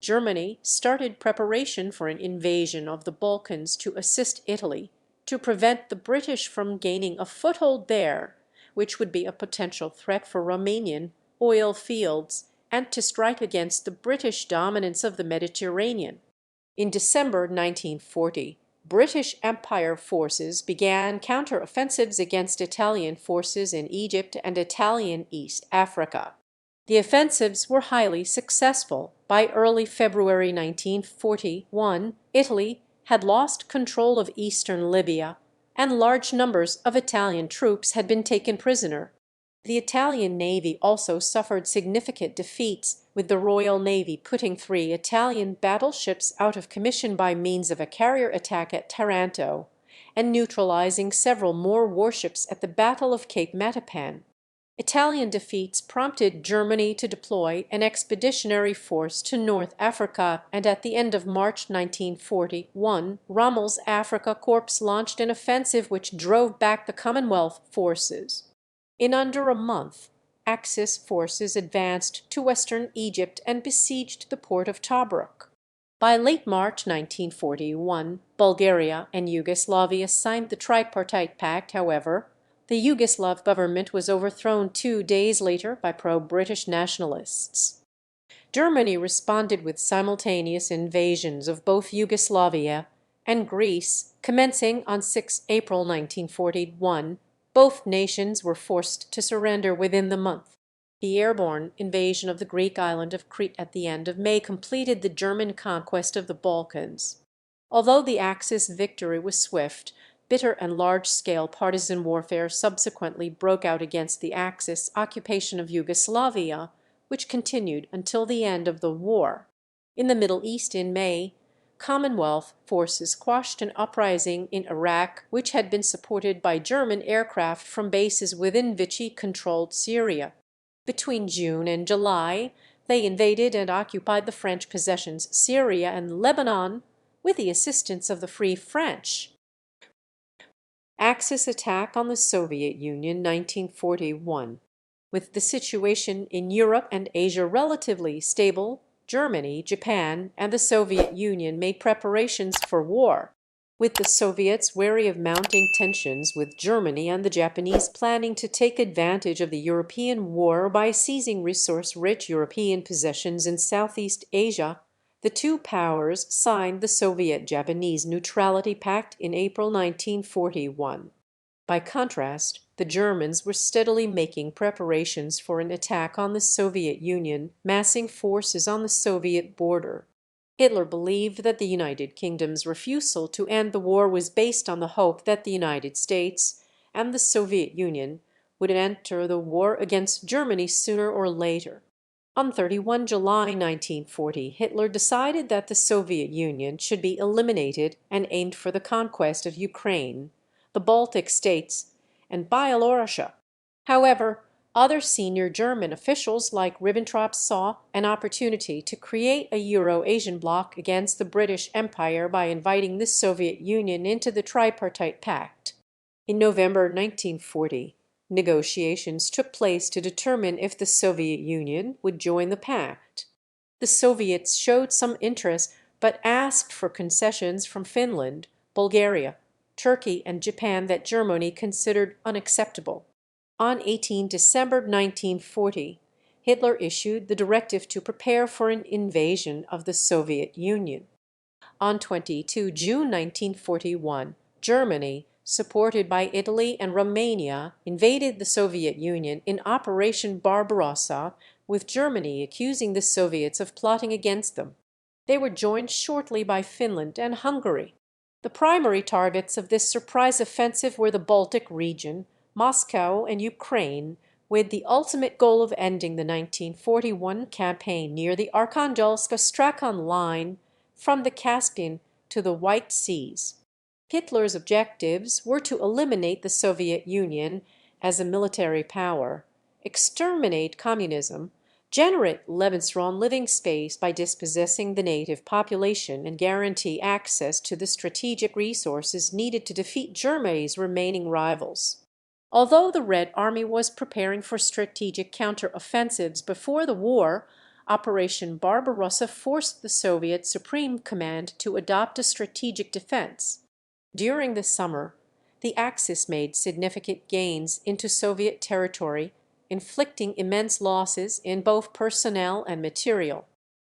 Germany started preparation for an invasion of the Balkans to assist Italy, to prevent the British from gaining a foothold there, which would be a potential threat for Romanian oil fields, and to strike against the British dominance of the Mediterranean. In December 1940, British Empire forces began counter-offensives against Italian forces in Egypt and Italian East Africa. The offensives were highly successful. By early February 1941, Italy had lost control of eastern Libya, and large numbers of Italian troops had been taken prisoner. The Italian Navy also suffered significant defeats, with the Royal Navy putting 3 Italian battleships out of commission by means of a carrier attack at Taranto, and neutralizing several more warships at the Battle of Cape Matapan. Italian defeats prompted Germany to deploy an expeditionary force to North Africa, and at the end of March 1941, Rommel's Afrika Korps launched an offensive which drove back the Commonwealth forces. In under a month, Axis forces advanced to western Egypt and besieged the port of Tobruk. By late March 1941, Bulgaria and Yugoslavia signed the Tripartite Pact. However, the Yugoslav government was overthrown 2 days later by pro-British nationalists. Germany responded with simultaneous invasions of both Yugoslavia and Greece, commencing on 6 April 1941. Both nations were forced to surrender within the month. The airborne invasion of the Greek island of Crete at the end of May completed the German conquest of the Balkans. Although the Axis victory was swift, bitter and large-scale partisan warfare subsequently broke out against the Axis occupation of Yugoslavia, which continued until the end of the war. In the Middle East in May, Commonwealth forces quashed an uprising in Iraq, which had been supported by German aircraft from bases within Vichy-controlled Syria. Between June and July, they invaded and occupied the French possessions Syria and Lebanon with the assistance of the Free French. Axis attack on the Soviet Union 1941. With the situation in Europe and Asia relatively stable, Germany, Japan, and the Soviet Union made preparations for war, with the Soviets wary of mounting tensions with Germany and the Japanese planning to take advantage of the European war by seizing resource-rich European possessions in Southeast Asia. The two powers signed the Soviet-Japanese Neutrality Pact in April 1941. By contrast, the Germans were steadily making preparations for an attack on the Soviet Union, massing forces on the Soviet border. Hitler believed that the United Kingdom's refusal to end the war was based on the hope that the United States and the Soviet Union would enter the war against Germany sooner or later. On 31 July 1940, Hitler decided that the Soviet Union should be eliminated and aimed for the conquest of Ukraine, the Baltic states, and Byelorussia. However, other senior German officials like Ribbentrop saw an opportunity to create a Euro-Asian bloc against the British Empire by inviting the Soviet Union into the Tripartite Pact. In November 1940, negotiations took place to determine if the Soviet Union would join the pact. The Soviets showed some interest but asked for concessions from Finland, Bulgaria, Turkey, and Japan that Germany considered unacceptable. On 18 December 1940, Hitler issued the directive to prepare for an invasion of the Soviet Union. On 22 June 1941, Germany, supported by Italy and Romania, invaded the Soviet Union in Operation Barbarossa, with Germany accusing the Soviets of plotting against them. They were joined shortly by Finland and Hungary. The primary targets of this surprise offensive were the Baltic region, Moscow, and Ukraine, with the ultimate goal of ending the 1941 campaign near the Arkhangelsk-Astrakhan line from the Caspian to the White Seas. Hitler's objectives were to eliminate the Soviet Union as a military power, exterminate communism, generate Lebensraum living space by dispossessing the native population and guarantee access to the strategic resources needed to defeat Germany's remaining rivals. Although the Red Army was preparing for strategic counter-offensives before the war, Operation Barbarossa forced the Soviet Supreme Command to adopt a strategic defense. During the summer, the Axis made significant gains into Soviet territory, inflicting immense losses in both personnel and material.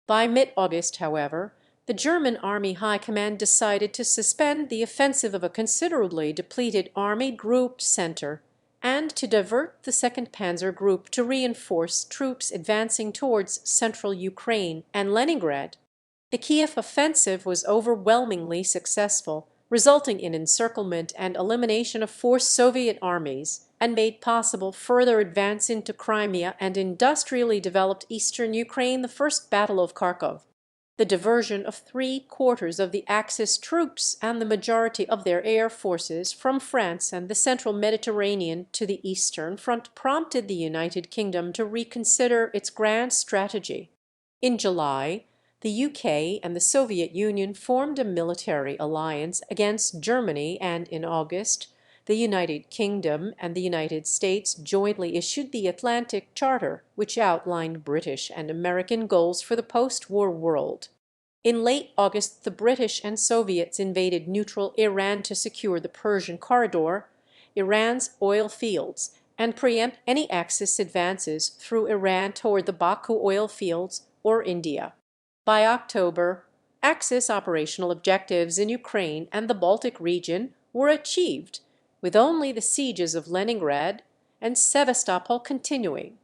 By mid-August, however, the German Army High Command decided to suspend the offensive of a considerably depleted Army Group Center and to divert the 2nd Panzer Group to reinforce troops advancing towards central Ukraine and Leningrad. The Kiev offensive was overwhelmingly successful, resulting in encirclement and elimination of 4 Soviet armies, and made possible further advance into Crimea and industrially developed eastern Ukraine, the First Battle of Kharkov. The diversion of 3/4 of the Axis troops and the majority of their air forces from France and the central Mediterranean to the Eastern Front prompted the United Kingdom to reconsider its grand strategy. In July, the UK and the Soviet Union formed a military alliance against Germany, and in August, the United Kingdom and the United States jointly issued the Atlantic Charter, which outlined British and American goals for the post-war world. In late August, the British and Soviets invaded neutral Iran to secure the Persian Corridor, Iran's oil fields, and preempt any Axis advances through Iran toward the Baku oil fields or India. By October, Axis operational objectives in Ukraine and the Baltic region were achieved, with only the sieges of Leningrad and Sevastopol continuing.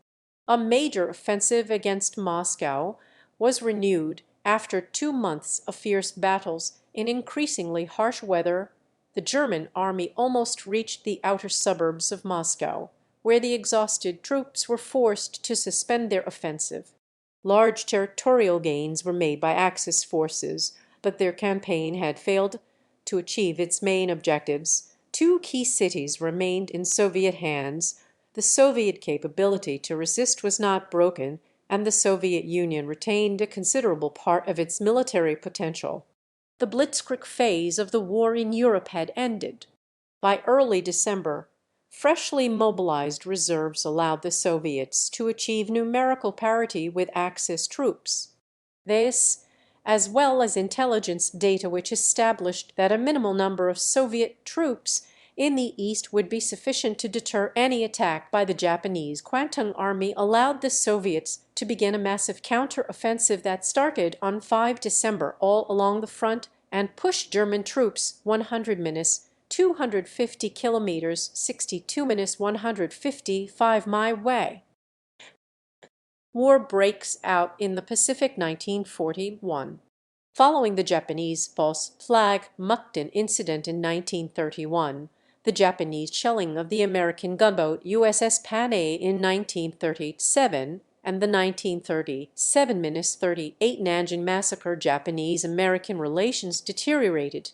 A major offensive against Moscow was renewed after 2 months of fierce battles in increasingly harsh weather. The German army almost reached the outer suburbs of Moscow, where the exhausted troops were forced to suspend their offensive. Large territorial gains were made by Axis forces, but their campaign had failed to achieve its main objectives. 2 key cities remained in Soviet hands, the Soviet capability to resist was not broken, and the Soviet Union retained a considerable part of its military potential. The blitzkrieg phase of the war in Europe had ended. By early December, freshly mobilized reserves allowed the Soviets to achieve numerical parity with Axis troops. This, as well as intelligence data which established that a minimal number of Soviet troops in the east would be sufficient to deter any attack by the Japanese Kwantung Army, allowed the Soviets to begin a massive counter-offensive that started on 5 December all along the front and pushed German troops 100-250 kilometers, 62-155 mi way. War breaks out in the Pacific 1941. Following the Japanese false flag Mukden incident in 1931, the Japanese shelling of the American gunboat USS Panay in 1937, and the 1937-38 Nanjing massacre, Japanese-American relations deteriorated.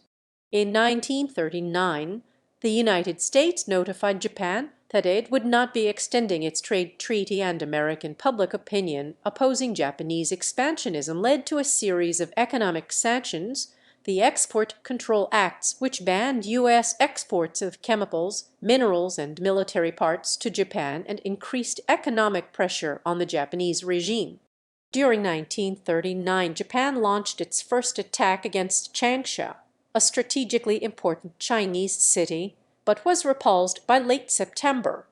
In 1939, the United States notified Japan that it would not be extending its trade treaty, and American public opinion opposing Japanese expansionism led to a series of economic sanctions, the Export Control Acts, which banned U.S. exports of chemicals, minerals, and military parts to Japan and increased economic pressure on the Japanese regime. During 1939, Japan launched its first attack against Changsha, a strategically important Chinese city, but was repulsed by late September.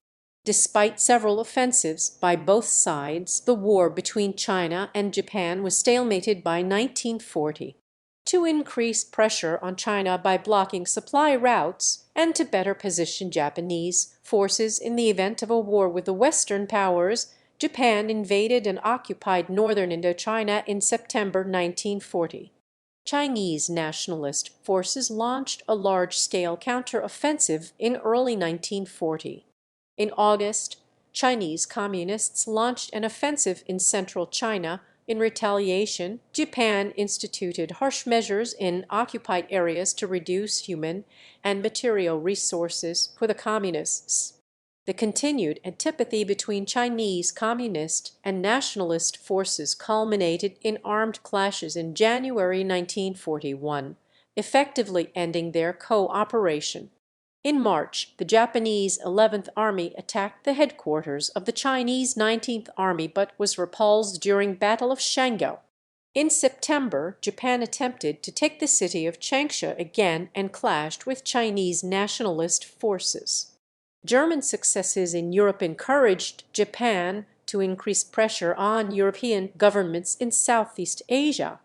Despite several offensives by both sides, the war between China and Japan was stalemated by 1940. To increase pressure on China by blocking supply routes, and to better position Japanese forces in the event of a war with the Western powers, Japan invaded and occupied northern Indochina in September 1940. Chinese nationalist forces launched a large-scale counter-offensive in early 1940. In August, Chinese communists launched an offensive in central China. In retaliation, Japan instituted harsh measures in occupied areas to reduce human and material resources for the communists. The continued antipathy between Chinese communist and nationalist forces culminated in armed clashes in January 1941, effectively ending their cooperation. In March, the Japanese 11th Army attacked the headquarters of the Chinese 19th Army but was repulsed during Battle of Shango. In September, Japan attempted to take the city of Changsha again and clashed with Chinese nationalist forces. German successes in Europe encouraged Japan to increase pressure on European governments in Southeast Asia.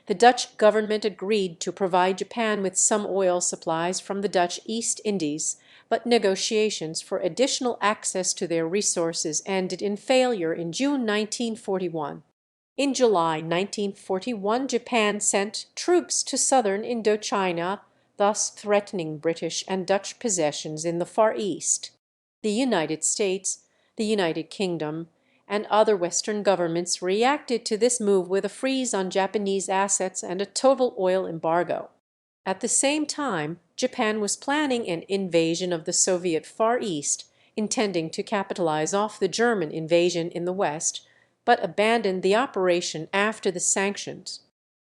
The Dutch government agreed to provide Japan with some oil supplies from the Dutch East Indies, but negotiations for additional access to their resources ended in failure in June 1941. In July 1941, Japan sent troops to southern Indochina, thus threatening British and Dutch possessions in the Far East. The United States, the United Kingdom, and other Western governments reacted to this move with a freeze on Japanese assets and a total oil embargo. At the same time, Japan was planning an invasion of the Soviet Far East, intending to capitalize off the German invasion in the West, but abandoned the operation after the sanctions.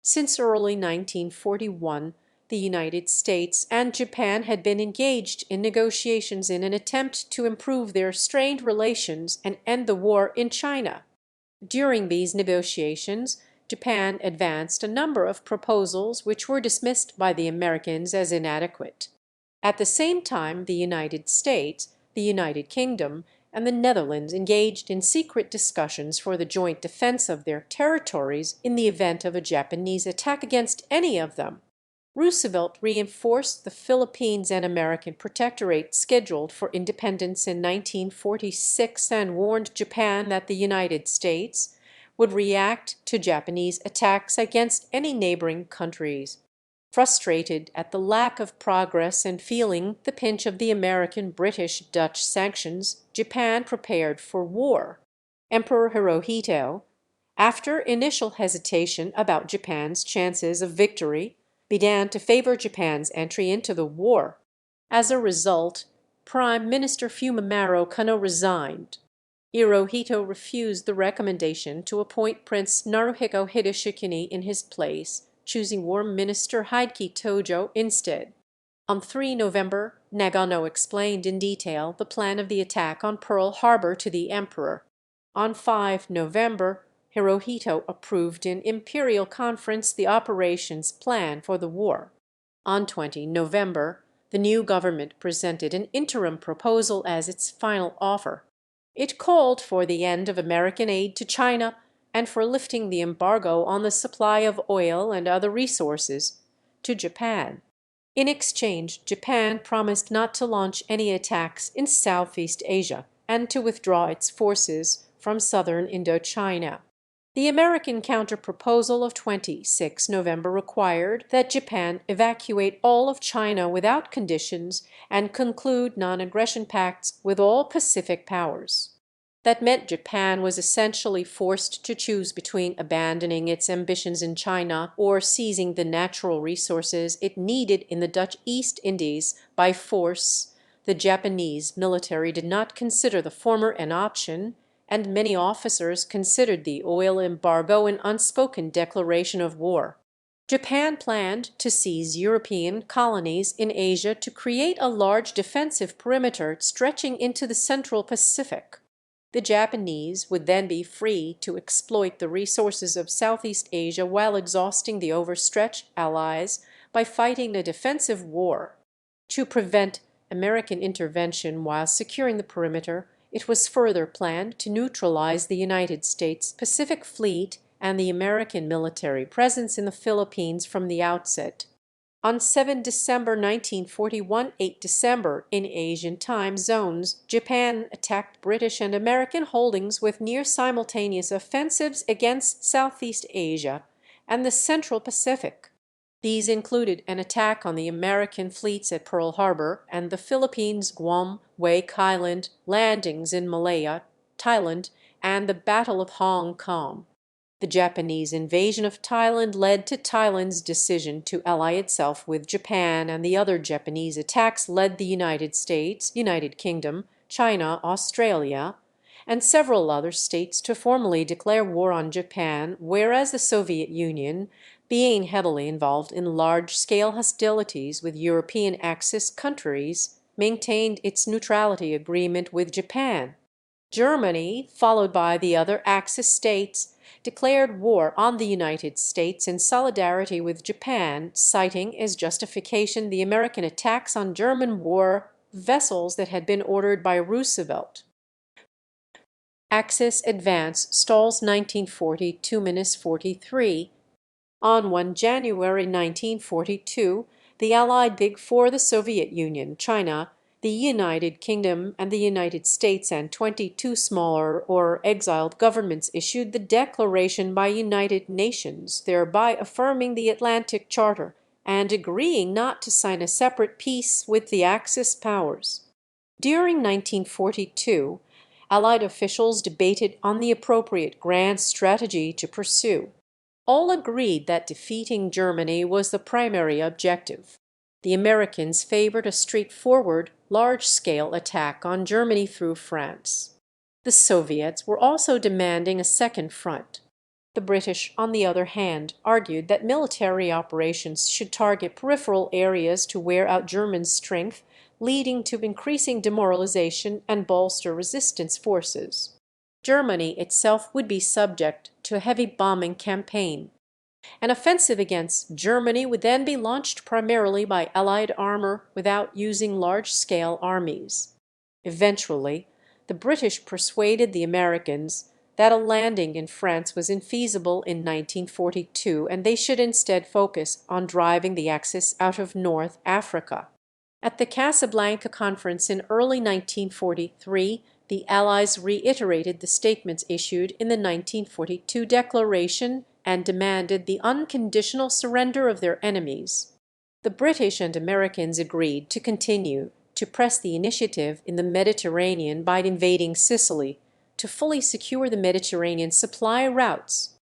Since early 1941, the United States and Japan had been engaged in negotiations in an attempt to improve their strained relations and end the war in China. During these negotiations, Japan advanced a number of proposals which were dismissed by the Americans as inadequate. At the same time, the United States, the United Kingdom, and the Netherlands engaged in secret discussions for the joint defense of their territories in the event of a Japanese attack against any of them. Roosevelt reinforced the Philippines and American protectorate scheduled for independence in 1946 and warned Japan that the United States would react to Japanese attacks against any neighboring countries. Frustrated at the lack of progress and feeling the pinch of the American, British, Dutch sanctions, Japan prepared for war. Emperor Hirohito, after initial hesitation about Japan's chances of victory, began to favor Japan's entry into the war. As a result, Prime Minister Fumimaro Kono resigned. Hirohito refused the recommendation to appoint Prince Naruhiko Hideshikuni in his place, choosing War Minister Hideki Tojo instead. On 3 November, Nagano explained in detail the plan of the attack on Pearl Harbor to the emperor. On 5 November, Hirohito approved in Imperial Conference the operations plan for the war. On 20 November, the new government presented an interim proposal as its final offer. It called for the end of American aid to China and for lifting the embargo on the supply of oil and other resources to Japan. In exchange, Japan promised not to launch any attacks in Southeast Asia and to withdraw its forces from southern Indochina. The American counterproposal of 26 November required that Japan evacuate all of China without conditions and conclude non-aggression pacts with all Pacific powers. That meant Japan was essentially forced to choose between abandoning its ambitions in China or seizing the natural resources it needed in the Dutch East Indies by force. The Japanese military did not consider the former an option, and many officers considered the oil embargo an unspoken declaration of war. Japan planned to seize European colonies in Asia to create a large defensive perimeter stretching into the Central Pacific. The Japanese would then be free to exploit the resources of Southeast Asia while exhausting the overstretched allies by fighting a defensive war. To prevent American intervention while securing the perimeter, it was further planned to neutralize the United States Pacific Fleet and the American military presence in the Philippines from the outset. On 7 December 1941, 8 December, in Asian time zones, Japan attacked British and American holdings with near-simultaneous offensives against Southeast Asia and the Central Pacific. These included an attack on the American fleets at Pearl Harbor and the Philippines, Guam, Wake Island, landings in Malaya, Thailand, and the Battle of Hong Kong. The Japanese invasion of Thailand led to Thailand's decision to ally itself with Japan, and the other Japanese attacks led the United States, United Kingdom, China, Australia, and several other states to formally declare war on Japan, whereas the Soviet Union, being heavily involved in large-scale hostilities with European Axis countries, maintained its neutrality agreement with Japan. Germany, followed by the other Axis states, declared war on the United States in solidarity with Japan, citing as justification the American attacks on German war vessels that had been ordered by Roosevelt. Axis advance stalls 1940 2-43. On 1 January 1942, the Allied Big Four, the Soviet Union, China, the United Kingdom, and the United States, and 22 smaller or exiled governments issued the Declaration by United Nations, thereby affirming the Atlantic Charter and agreeing not to sign a separate peace with the Axis powers. During 1942, Allied officials debated on the appropriate grand strategy to pursue. All agreed that defeating Germany was the primary objective. The Americans favored a straightforward, large-scale attack on Germany through France. The Soviets were also demanding a second front. The British, on the other hand, argued that military operations should target peripheral areas to wear out German strength, leading to increasing demoralization and bolster resistance forces. Germany itself would be subject to a heavy bombing campaign. An offensive against Germany would then be launched primarily by Allied armor without using large-scale armies. Eventually, the British persuaded the Americans that a landing in France was infeasible in 1942 and they should instead focus on driving the Axis out of North Africa. At the Casablanca Conference in early 1943, the Allies reiterated the statements issued in the 1942 declaration and demanded the unconditional surrender of their enemies. The British and Americans agreed to continue to press the initiative in the Mediterranean by invading Sicily to fully secure the Mediterranean supply routes.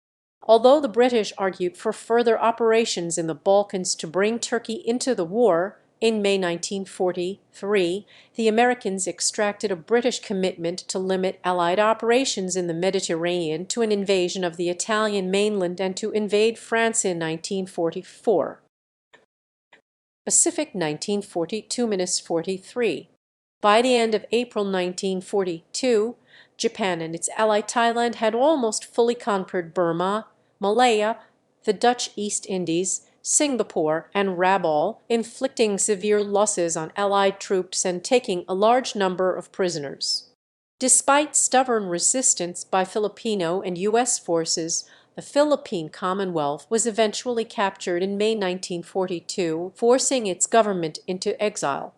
Although the British argued for further operations in the Balkans to bring Turkey into the war, in May 1943, the Americans extracted a British commitment to limit Allied operations in the Mediterranean to an invasion of the Italian mainland and to invade France in 1944. Pacific 1942-43. By the end of April 1942, Japan and its ally Thailand had almost fully conquered Burma, Malaya, the Dutch East Indies, Singapore, and Rabaul, inflicting severe losses on Allied troops and taking a large number of prisoners. Despite stubborn resistance by Filipino and U.S. forces, the Philippine Commonwealth was eventually captured in May 1942, forcing its government into exile.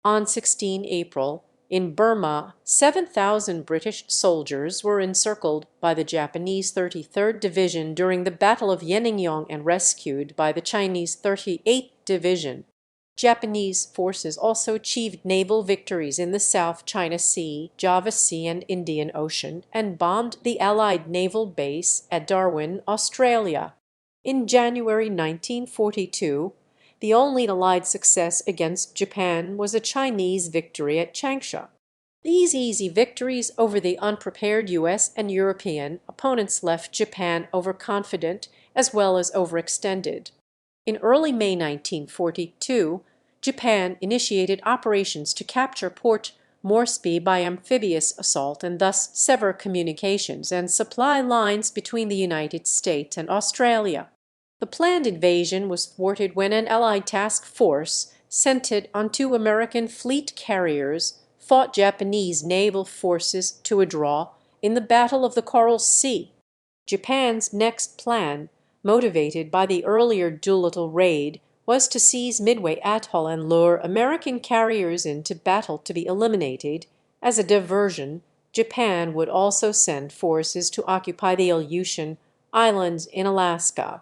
On 16 April, in Burma, 7,000 British soldiers were encircled by the Japanese 33rd Division during the Battle of Yeningyong and rescued by the Chinese 38th Division. Japanese forces also achieved naval victories in the South China Sea, Java Sea, and Indian Ocean, and bombed the Allied naval base at Darwin, Australia. In January 1942, the only Allied success against Japan was a Chinese victory at Changsha. These easy victories over the unprepared U.S. and European opponents left Japan overconfident as well as overextended. In early May 1942, Japan initiated operations to capture Port Moresby by amphibious assault and thus sever communications and supply lines between the United States and Australia. The planned invasion was thwarted when an Allied task force, centered on 2 American fleet carriers, fought Japanese naval forces to a draw in the Battle of the Coral Sea. Japan's next plan, motivated by the earlier Doolittle raid, was to seize Midway Atoll and lure American carriers into battle to be eliminated. As a diversion, Japan would also send forces to occupy the Aleutian Islands in Alaska.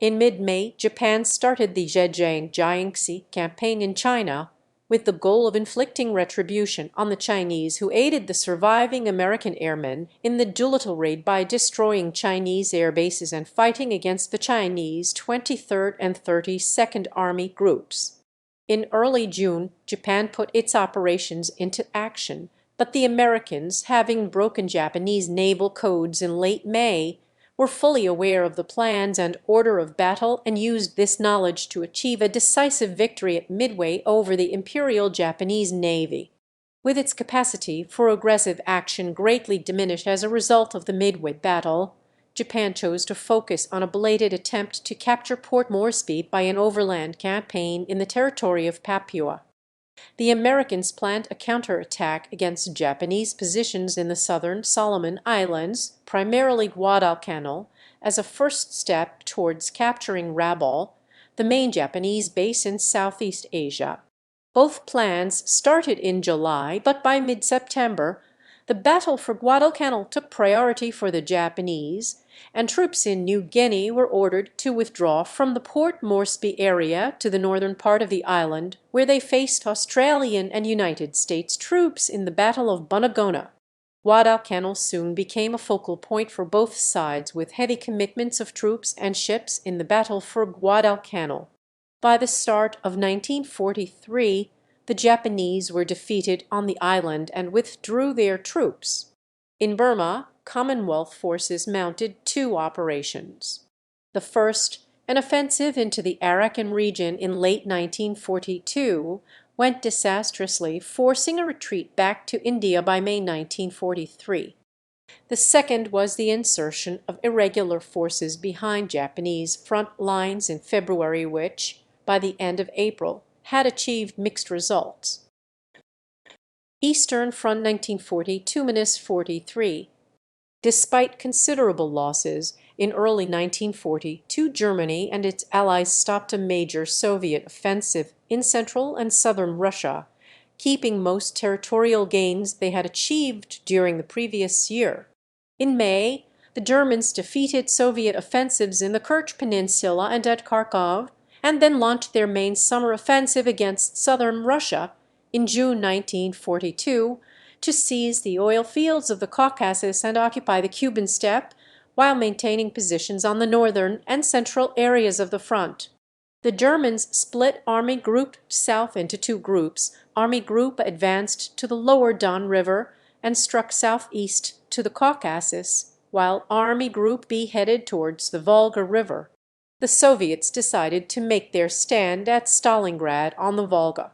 In mid-May, Japan started the Zhejiang-Jiangxi campaign in China with the goal of inflicting retribution on the Chinese who aided the surviving American airmen in the Doolittle raid by destroying Chinese air bases and fighting against the Chinese 23rd and 32nd Army groups. In early June, Japan put its operations into action, But the Americans, having broken Japanese naval codes in late May, were fully aware of the plans and order of battle and used this knowledge to achieve a decisive victory at Midway over the Imperial Japanese Navy. With its capacity for aggressive action greatly diminished as a result of the Midway battle, Japan chose to focus on a belated attempt to capture Port Moresby by an overland campaign in the territory of Papua. The Americans planned a counterattack against Japanese positions in the southern Solomon Islands, primarily Guadalcanal, as a first step towards capturing Rabaul, the main Japanese base in Southeast Asia. Both plans started in July, but by mid-September, the battle for Guadalcanal took priority for the Japanese, and troops in New Guinea were ordered to withdraw from the Port Moresby area to the northern part of the island, where they faced Australian and United States troops in the Battle of Bunagona. Guadalcanal soon became a focal point for both sides, with heavy commitments of troops and ships in the battle for Guadalcanal. By the start of 1943, the Japanese were defeated on the island and withdrew their troops. In Burma, Commonwealth forces mounted two operations. The first, an offensive into the Arakan region in late 1942, went disastrously, forcing a retreat back to India by May 1943. The second was the insertion of irregular forces behind Japanese front lines in February, which, by the end of April, had achieved mixed results. Eastern Front 1940–43. Despite considerable losses, in early 1942 Germany and its allies stopped a major Soviet offensive in central and southern Russia, keeping most territorial gains they had achieved during the previous year. In May, the Germans defeated Soviet offensives in the Kerch Peninsula and at Kharkov, and then launched their main summer offensive against southern Russia in June 1942 to seize the oil fields of the Caucasus and occupy the Cuban steppe, while maintaining positions on the northern and central areas of the front. The Germans split Army Group South into two groups. Army Group advanced to the lower Don River and struck southeast to the Caucasus, while Army Group B headed towards the Volga River. The Soviets decided to make their stand at Stalingrad on the Volga.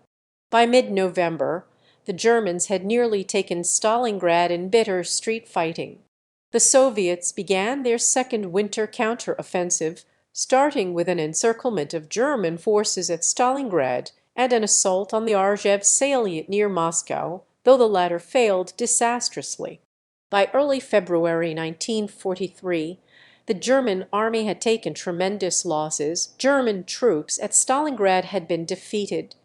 By mid-November, the Germans had nearly taken Stalingrad in bitter street fighting. The Soviets began their second winter counter-offensive, starting with an encirclement of German forces at Stalingrad and an assault on the Arzhev salient near Moscow, though the latter failed disastrously. By early February 1943, the German army had taken tremendous losses, German troops at Stalingrad had been defeated,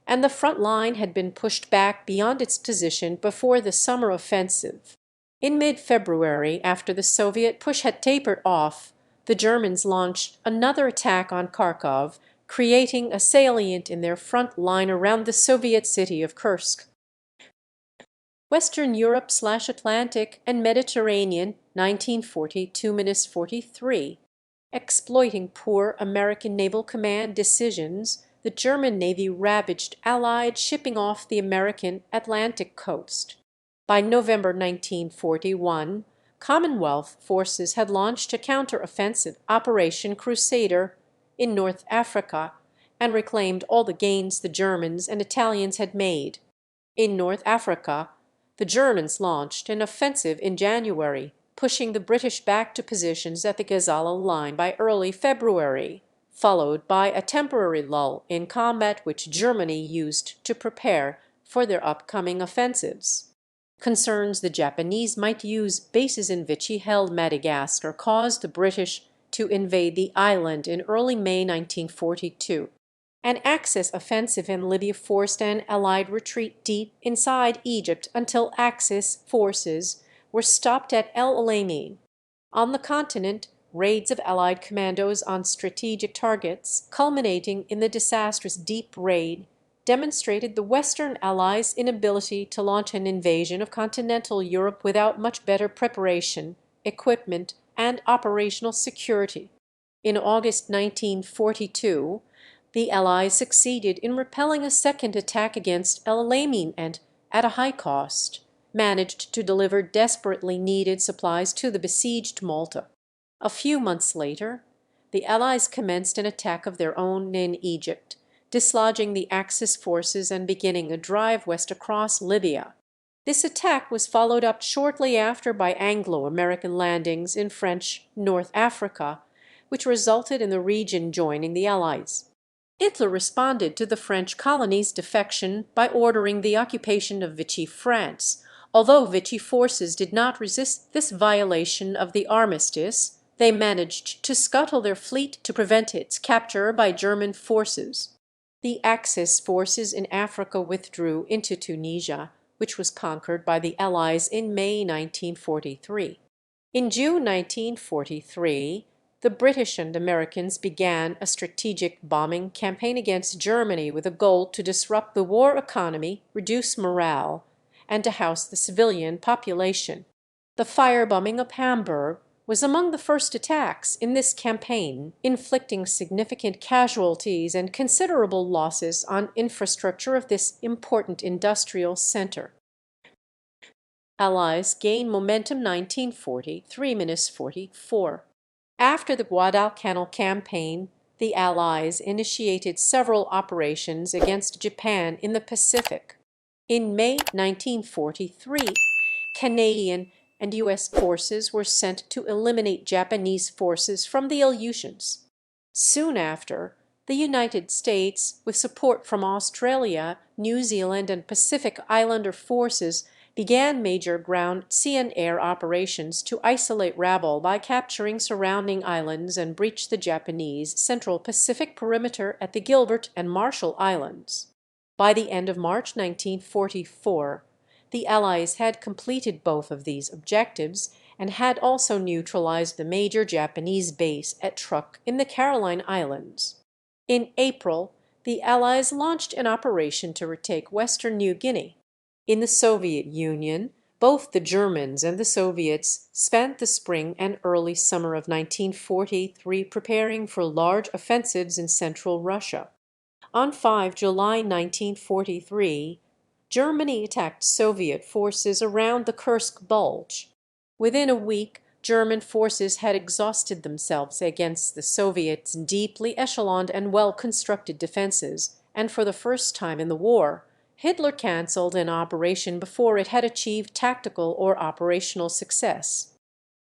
and the front line had been pushed back beyond its position before the summer offensive. In mid-February, after the Soviet push had tapered off, the Germans launched another attack on Kharkov, creating a salient in their front line around the Soviet city of Kursk. Western Europe/Atlantic and Mediterranean, 1940–43. Exploiting poor American Naval Command decisions, the German Navy ravaged Allied shipping off the American Atlantic coast. By November 1941, Commonwealth forces had launched a counter-offensive, Operation Crusader, in North Africa, and reclaimed all the gains the Germans and Italians had made. In North Africa, the Germans launched an offensive in January, pushing the British back to positions at the Gazala line by early February, followed by a temporary lull in combat which Germany used to prepare for their upcoming offensives. Concerns the Japanese might use bases in Vichy-held Madagascar caused the British to invade the island in early May 1942. An Axis offensive in Libya forced an Allied retreat deep inside Egypt until Axis forces were stopped at El Alamein. On the continent, raids of Allied commandos on strategic targets, culminating in the disastrous Deep Raid, demonstrated the Western Allies' inability to launch an invasion of continental Europe without much better preparation, equipment, and operational security. In August 1942, the Allies succeeded in repelling a second attack against El Alamein and at a high cost. managed to deliver desperately needed supplies to the besieged Malta. A few months later, the Allies commenced an attack of their own in Egypt, dislodging the Axis forces and beginning a drive west across Libya. This attack was followed up shortly after by Anglo-American landings in French North Africa, which resulted in the region joining the Allies. Hitler responded to the French colonies' defection by ordering the occupation of Vichy France. Although Vichy forces did not resist this violation of the armistice, they managed to scuttle their fleet to prevent its capture by German forces. The Axis forces in Africa withdrew into Tunisia, which was conquered by the Allies in May 1943. In June 1943, the British and Americans began a strategic bombing campaign against Germany with a goal to disrupt the war economy, reduce morale, and to house the civilian population. The firebombing of Hamburg was among the first attacks in this campaign, inflicting significant casualties and considerable losses on infrastructure of this important industrial center. Allies gain momentum 1940, 3-44. After the Guadalcanal campaign, the Allies initiated several operations against Japan in the Pacific. In May 1943, Canadian and U.S. forces were sent to eliminate Japanese forces from the Aleutians. Soon after, the United States, with support from Australia, New Zealand, and Pacific Islander forces, began major ground, sea and air operations to isolate Rabaul by capturing surrounding islands and breach the Japanese Central Pacific perimeter at the Gilbert and Marshall Islands. By the end of March 1944, the Allies had completed both of these objectives and had also neutralized the major Japanese base at Truk in the Caroline Islands. In April, the Allies launched an operation to retake western New Guinea. In the Soviet Union, both the Germans and the Soviets spent the spring and early summer of 1943 preparing for large offensives in central Russia. On 5 July 1943, Germany attacked Soviet forces around the Kursk Bulge. Within a week, German forces had exhausted themselves against the Soviets' deeply echeloned and well-constructed defenses, and for the first time in the war, Hitler cancelled an operation before it had achieved tactical or operational success.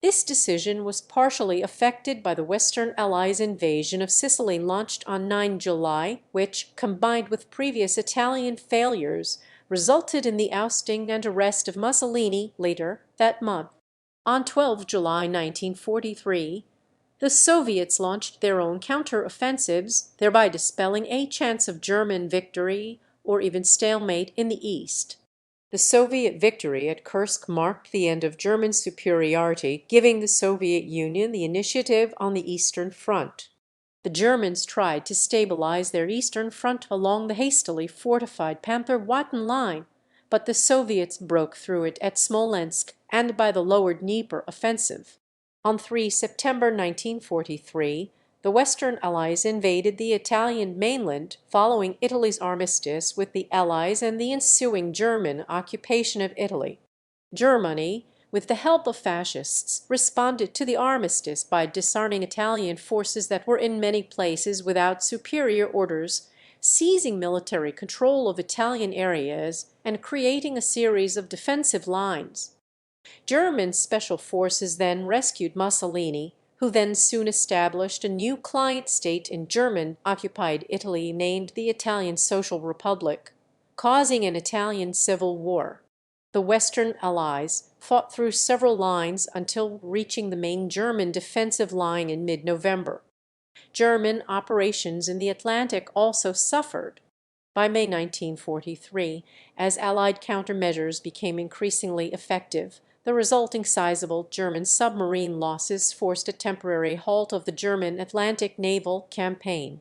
This decision was partially affected by the Western Allies' invasion of Sicily launched on 9 July, which, combined with previous Italian failures, resulted in the ousting and arrest of Mussolini later that month. On 12 July 1943, the Soviets launched their own counter-offensives, thereby dispelling a chance of German victory or even stalemate in the east. The Soviet victory at Kursk marked the end of German superiority, giving the Soviet Union the initiative on the Eastern Front. The Germans tried to stabilize their Eastern Front along the hastily fortified Panther-Watton line, but the Soviets broke through it at Smolensk and by the Lower Dnieper offensive. On 3 September 1943, the Western Allies invaded the Italian mainland following Italy's armistice with the Allies and the ensuing German occupation of Italy. Germany, with the help of fascists, responded to the armistice by disarming Italian forces that were in many places without superior orders, seizing military control of Italian areas, and creating a series of defensive lines. German special forces then rescued Mussolini, who then soon established a new client state in German-occupied Italy named the Italian Social Republic, causing an Italian civil war. The Western Allies fought through several lines until reaching the main German defensive line in mid-November. German operations in the Atlantic also suffered. By May 1943, as Allied countermeasures became increasingly effective, the resulting sizable German submarine losses forced a temporary halt of the German Atlantic naval campaign.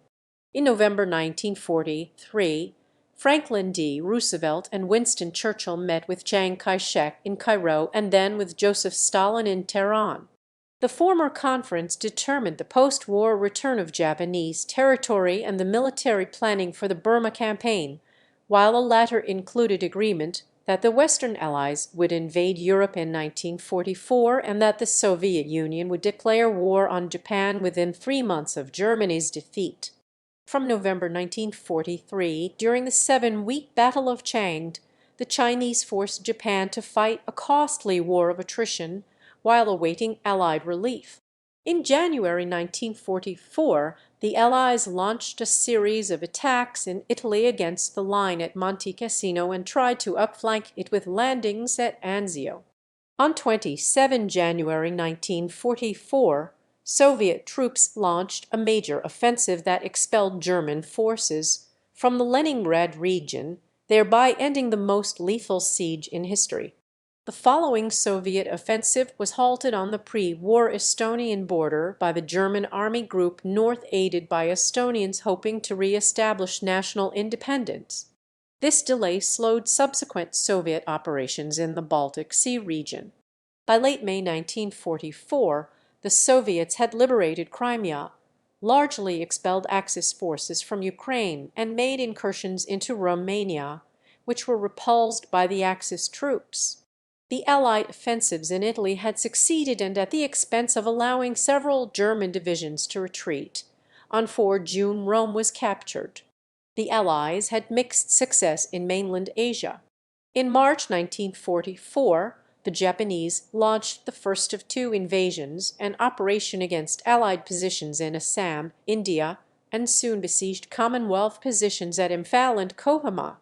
In November 1943, Franklin D. Roosevelt and Winston Churchill met with Chiang Kai-shek in Cairo and then with Joseph Stalin in Tehran. The former conference determined the post-war return of Japanese territory and the military planning for the Burma campaign, while the latter included agreement that the Western Allies would invade Europe in 1944 and that the Soviet Union would declare war on Japan within 3 months of Germany's defeat. From November 1943, during the 7-week Battle of Changde, the Chinese forced Japan to fight a costly war of attrition while awaiting Allied relief. In January 1944, the Allies launched a series of attacks in Italy against the line at Monte Cassino and tried to outflank it with landings at Anzio. On 27 January 1944, Soviet troops launched a major offensive that expelled German forces from the Leningrad region, thereby ending the most lethal siege in history. The following Soviet offensive was halted on the pre-war Estonian border by the German Army Group North, aided by Estonians hoping to re-establish national independence. This delay slowed subsequent Soviet operations in the Baltic Sea region. By late May 1944, the Soviets had liberated Crimea, largely expelled Axis forces from Ukraine, and made incursions into Romania, which were repulsed by the Axis troops. The Allied offensives in Italy had succeeded, and at the expense of allowing several German divisions to retreat. On 4 June, Rome was captured. The Allies had mixed success in mainland Asia. In March 1944, the Japanese launched the first of two invasions, an operation against Allied positions in Assam, India, and soon besieged Commonwealth positions at Imphal and Kohima.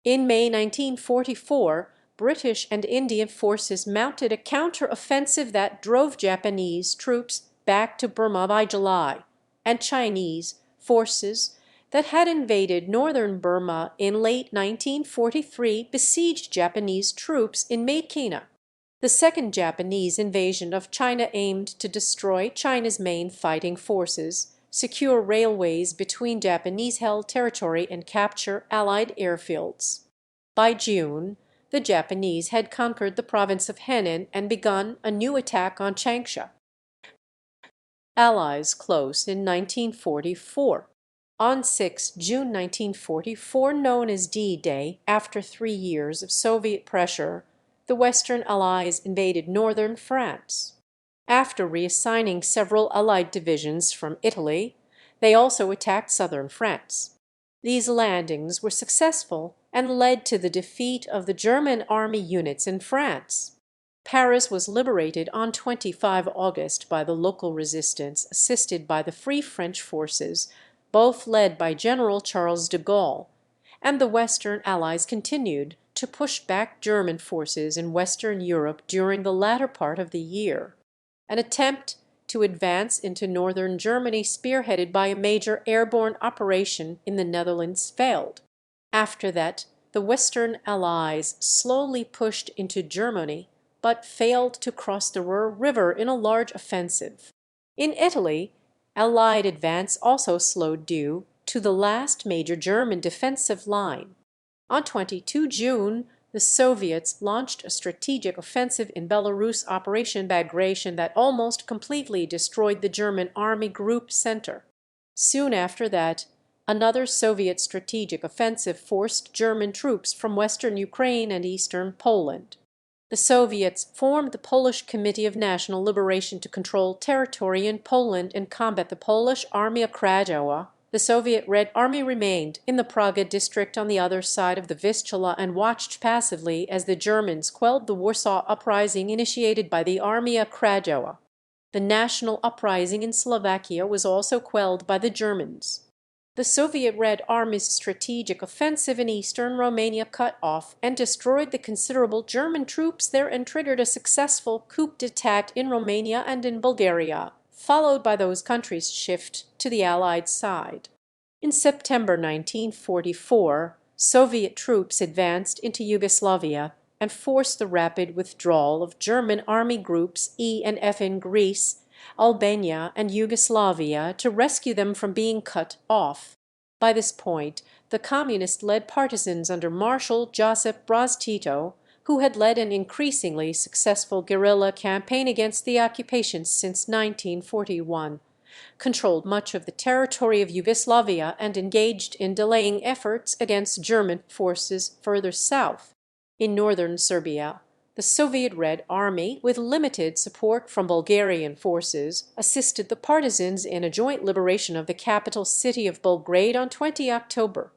In May 1944, British and Indian forces mounted a counter-offensive that drove Japanese troops back to Burma by July, and Chinese forces that had invaded northern Burma in late 1943 besieged Japanese troops in Myitkyina. The second Japanese invasion of China aimed to destroy China's main fighting forces, secure railways between Japanese-held territory, and capture Allied airfields. By June, the Japanese had conquered the province of Henan and begun a new attack on Changsha. Allies close in 1944. On 6 June 1944, known as D-Day, after 3 years of Soviet pressure, the Western Allies invaded northern France. After reassigning several Allied divisions from Italy, they also attacked southern France. These landings were successful and led to the defeat of the German army units in France. Paris was liberated on 25 August by the local resistance, assisted by the Free French forces, both led by General Charles de Gaulle, and the Western Allies continued to push back German forces in Western Europe during the latter part of the year. An attempt to advance into northern Germany, spearheaded by a major airborne operation in the Netherlands, failed. After that, the Western Allies slowly pushed into Germany, but failed to cross the Ruhr River in a large offensive. In Italy, Allied advance also slowed due to the last major German defensive line. On 22 June, the Soviets launched a strategic offensive in Belarus, Operation Bagration, that almost completely destroyed the German Army Group Center. Soon after that, another Soviet strategic offensive forced German troops from western Ukraine and eastern Poland. The Soviets formed the Polish Committee of National Liberation to control territory in Poland and combat the Polish Armia Krajowa. The Soviet Red Army remained in the Praga district on the other side of the Vistula and watched passively as the Germans quelled the Warsaw Uprising initiated by the Armia Krajowa. The national uprising in Slovakia was also quelled by the Germans. The Soviet Red Army's strategic offensive in eastern Romania cut off and destroyed the considerable German troops there and triggered a successful coup d'état in Romania and in Bulgaria, followed by those countries' shift to the Allied side. In September 1944, Soviet troops advanced into Yugoslavia and forced the rapid withdrawal of German army groups E and F in Greece, Albania, and Yugoslavia to rescue them from being cut off. By this point, the communist-led partisans under Marshal Josip Broz Tito, who had led an increasingly successful guerrilla campaign against the occupation since 1941, controlled much of the territory of Yugoslavia and engaged in delaying efforts against German forces further south. In northern Serbia, the Soviet Red Army, with limited support from Bulgarian forces, assisted the partisans in a joint liberation of the capital city of Belgrade on 20 October.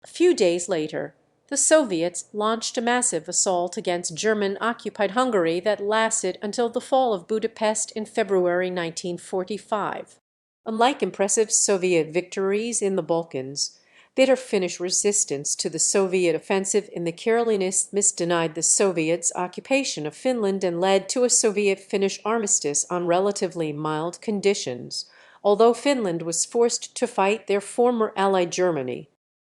A few days later, the Soviets launched a massive assault against German-occupied Hungary that lasted until the fall of Budapest in February 1945. Unlike impressive Soviet victories in the Balkans, bitter Finnish resistance to the Soviet offensive in the Karelian Isthmus denied the Soviets occupation of Finland and led to a Soviet-Finnish armistice on relatively mild conditions, although Finland was forced to fight their former ally Germany.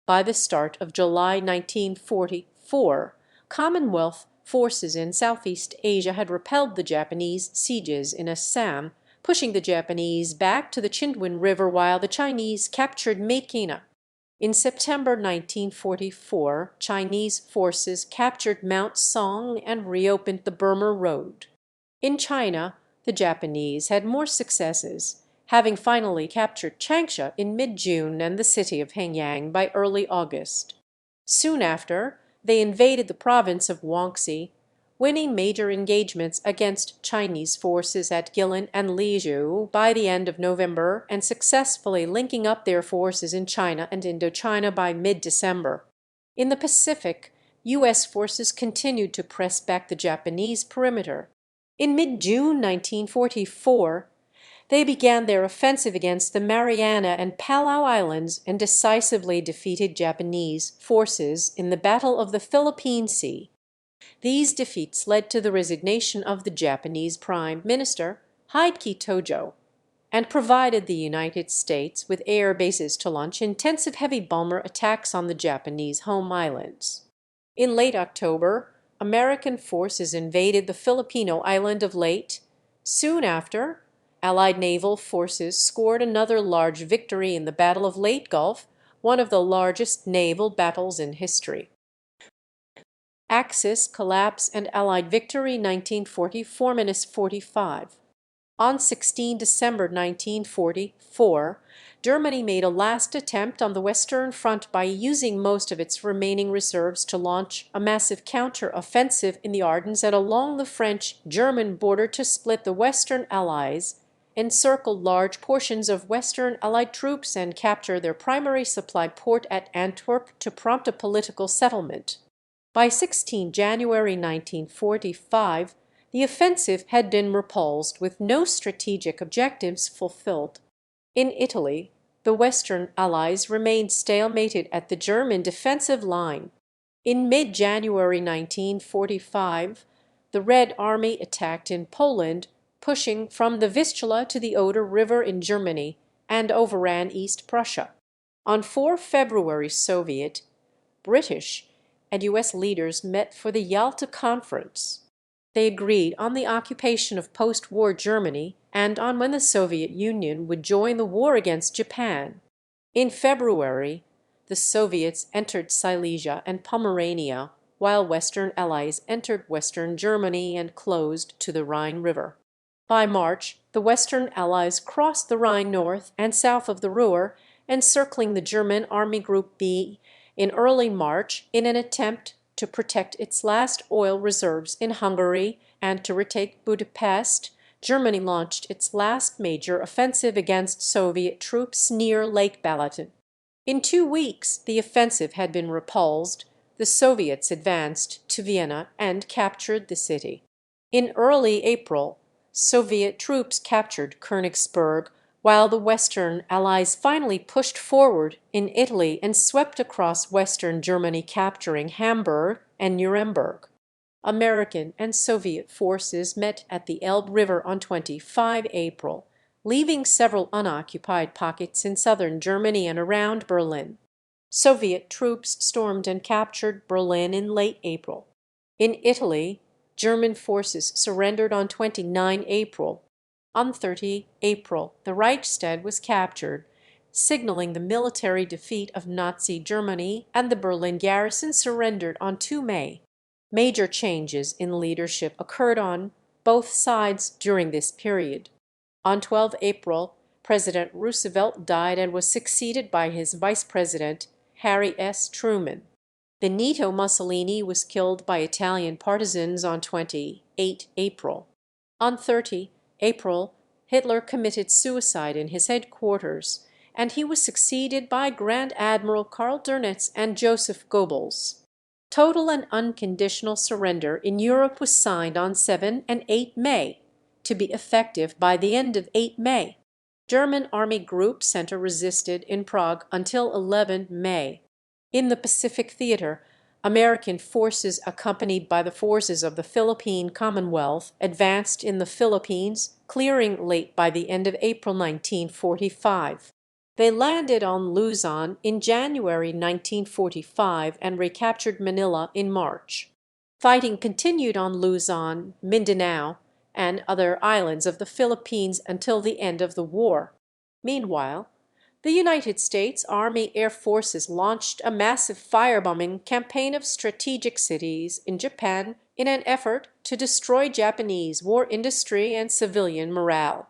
By the start of July 1944, Commonwealth forces in Southeast Asia had repelled the Japanese sieges in Assam, pushing the Japanese back to the Chindwin River while the Chinese captured Myitkyina. In September 1944, Chinese forces captured Mount Song and reopened the Burma Road. In China, the Japanese had more successes, having finally captured Changsha in mid-June and the city of Hengyang by early August. Soon after, they invaded the province of Guangxi, winning major engagements against Chinese forces at Guilin and Lizhou by the end of November and successfully linking up their forces in China and Indochina by mid-December. In the Pacific, U.S. forces continued to press back the Japanese perimeter. In mid-June 1944, they began their offensive against the Mariana and Palau Islands and decisively defeated Japanese forces in the Battle of the Philippine Sea. These defeats led to the resignation of the Japanese Prime Minister, Heikki Tojo, and provided the United States with air bases to launch intensive heavy bomber attacks on the Japanese home islands. In late October, American forces invaded the Filipino island of Leyte. Soon after, Allied naval forces scored another large victory in the Battle of Leyte Gulf, one of the largest naval battles in history. Axis collapse and Allied victory 1944–45. On 16 December 1944, Germany made a last attempt on the Western Front by using most of its remaining reserves to launch a massive counter-offensive in the Ardennes and along the French-German border to split the Western Allies, encircle large portions of Western Allied troops and capture their primary supply port at Antwerp to prompt a political settlement. By 16 January 1945, the offensive had been repulsed with no strategic objectives fulfilled. In Italy, the Western Allies remained stalemated at the German defensive line. In mid-January 1945, the Red Army attacked in Poland, pushing from the Vistula to the Oder River in Germany, and overran East Prussia. On 4 February, Soviet, British, and U.S. leaders met for the Yalta Conference. They agreed on the occupation of post-war Germany and on when the Soviet Union would join the war against Japan. In February, the Soviets entered Silesia and Pomerania, while Western Allies entered Western Germany and closed to the Rhine River. By March, the Western Allies crossed the Rhine north and south of the Ruhr, encircling the German Army Group B in early March in an attempt to protect its last oil reserves in Hungary and to retake Budapest. Germany launched its last major offensive against Soviet troops near Lake Balaton. In 2 weeks, the offensive had been repulsed. The Soviets advanced to Vienna and captured the city. In early April, Soviet troops captured Königsberg, while the Western Allies finally pushed forward in Italy and swept across Western Germany, capturing Hamburg and Nuremberg. American and Soviet forces met at the Elbe River on 25 April, leaving several unoccupied pockets in southern Germany and around Berlin. Soviet troops stormed and captured Berlin in late April. In Italy, German forces surrendered on 29 April. On 30 April, the Reichstag was captured, signaling the military defeat of Nazi Germany, and the Berlin garrison surrendered on 2 May. Major changes in leadership occurred on both sides during this period. On 12 April, President Roosevelt died and was succeeded by his vice president, Harry S. Truman. Benito Mussolini was killed by Italian partisans on 28 April. On 30 April, Hitler committed suicide in his headquarters, and he was succeeded by Grand Admiral Karl Dönitz and Joseph Goebbels. Total and unconditional surrender in Europe was signed on 7 and 8 May, to be effective by the end of 8 May. German Army Group Center resisted in Prague until 11 May. In the Pacific Theater, American forces accompanied by the forces of the Philippine Commonwealth advanced in the Philippines, clearing late by the end of April 1945. They landed on Luzon in January 1945 and recaptured Manila in March. Fighting continued on Luzon, Mindanao, and other islands of the Philippines until the end of the war. Meanwhile, the United States Army Air Forces launched a massive firebombing campaign of strategic cities in Japan in an effort to destroy Japanese war industry and civilian morale.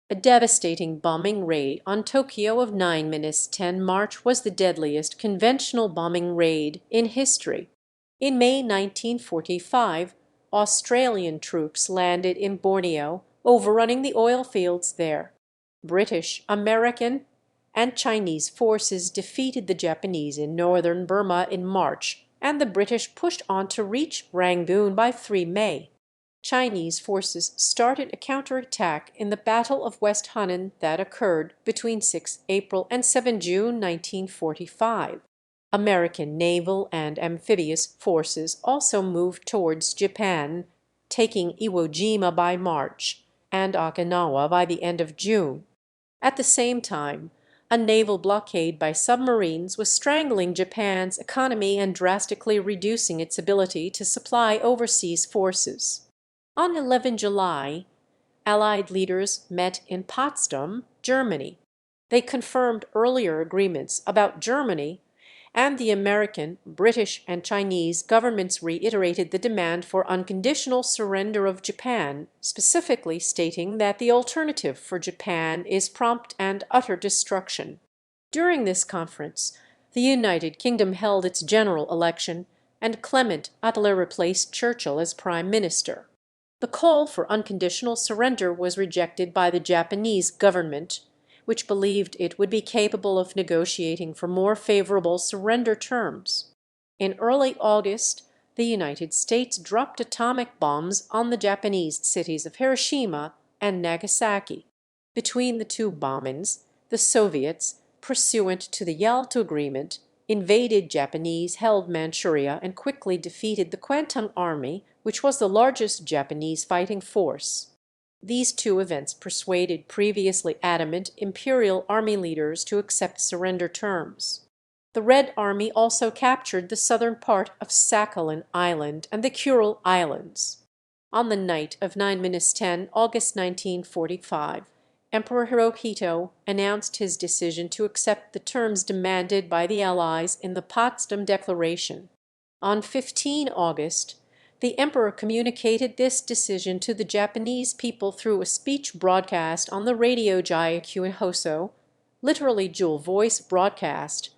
A devastating bombing raid on Tokyo of 9-10 March was the deadliest conventional bombing raid in history. In May 1945, Australian troops landed in Borneo, overrunning the oil fields there. British, American, and Chinese forces defeated the Japanese in northern Burma in March, and the British pushed on to reach Rangoon by 3 May. Chinese forces started a counterattack in the Battle of West Hannan that occurred between 6 April and 7 June 1945. American naval and amphibious forces also moved towards Japan, taking Iwo Jima by March and Okinawa by the end of June. At the same time, a naval blockade by submarines was strangling Japan's economy and drastically reducing its ability to supply overseas forces. On 11 July, Allied leaders met in Potsdam, Germany. They confirmed earlier agreements about Germany, and the American, British, and Chinese governments reiterated the demand for unconditional surrender of Japan, specifically stating that the alternative for Japan is prompt and utter destruction. During this conference, the United Kingdom held its general election, and Clement Attlee replaced Churchill as prime minister. The call for unconditional surrender was rejected by the Japanese government, which believed it would be capable of negotiating for more favorable surrender terms. In early August, the United States dropped atomic bombs on the Japanese cities of Hiroshima and Nagasaki. Between the two bombings, the Soviets, pursuant to the Yalta Agreement, invaded Japanese-held Manchuria and quickly defeated the Kwantung Army, which was the largest Japanese fighting force. These two events persuaded previously adamant Imperial Army leaders to accept surrender terms. The Red Army also captured the southern part of Sakhalin Island and the Kuril Islands. On the night of 9-10 August 1945, Emperor Hirohito announced his decision to accept the terms demanded by the Allies in the Potsdam Declaration. On 15 August, the emperor communicated this decision to the Japanese people through a speech broadcast on the Radio Jaya Kyuhoso, literally dual voice broadcast.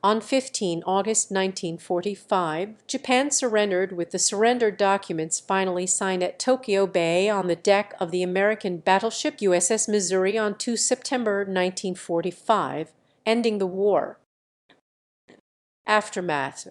On 15 August 1945, Japan surrendered with the surrender documents finally signed at Tokyo Bay on the deck of the American battleship USS Missouri on 2 September 1945, ending the war. Aftermath.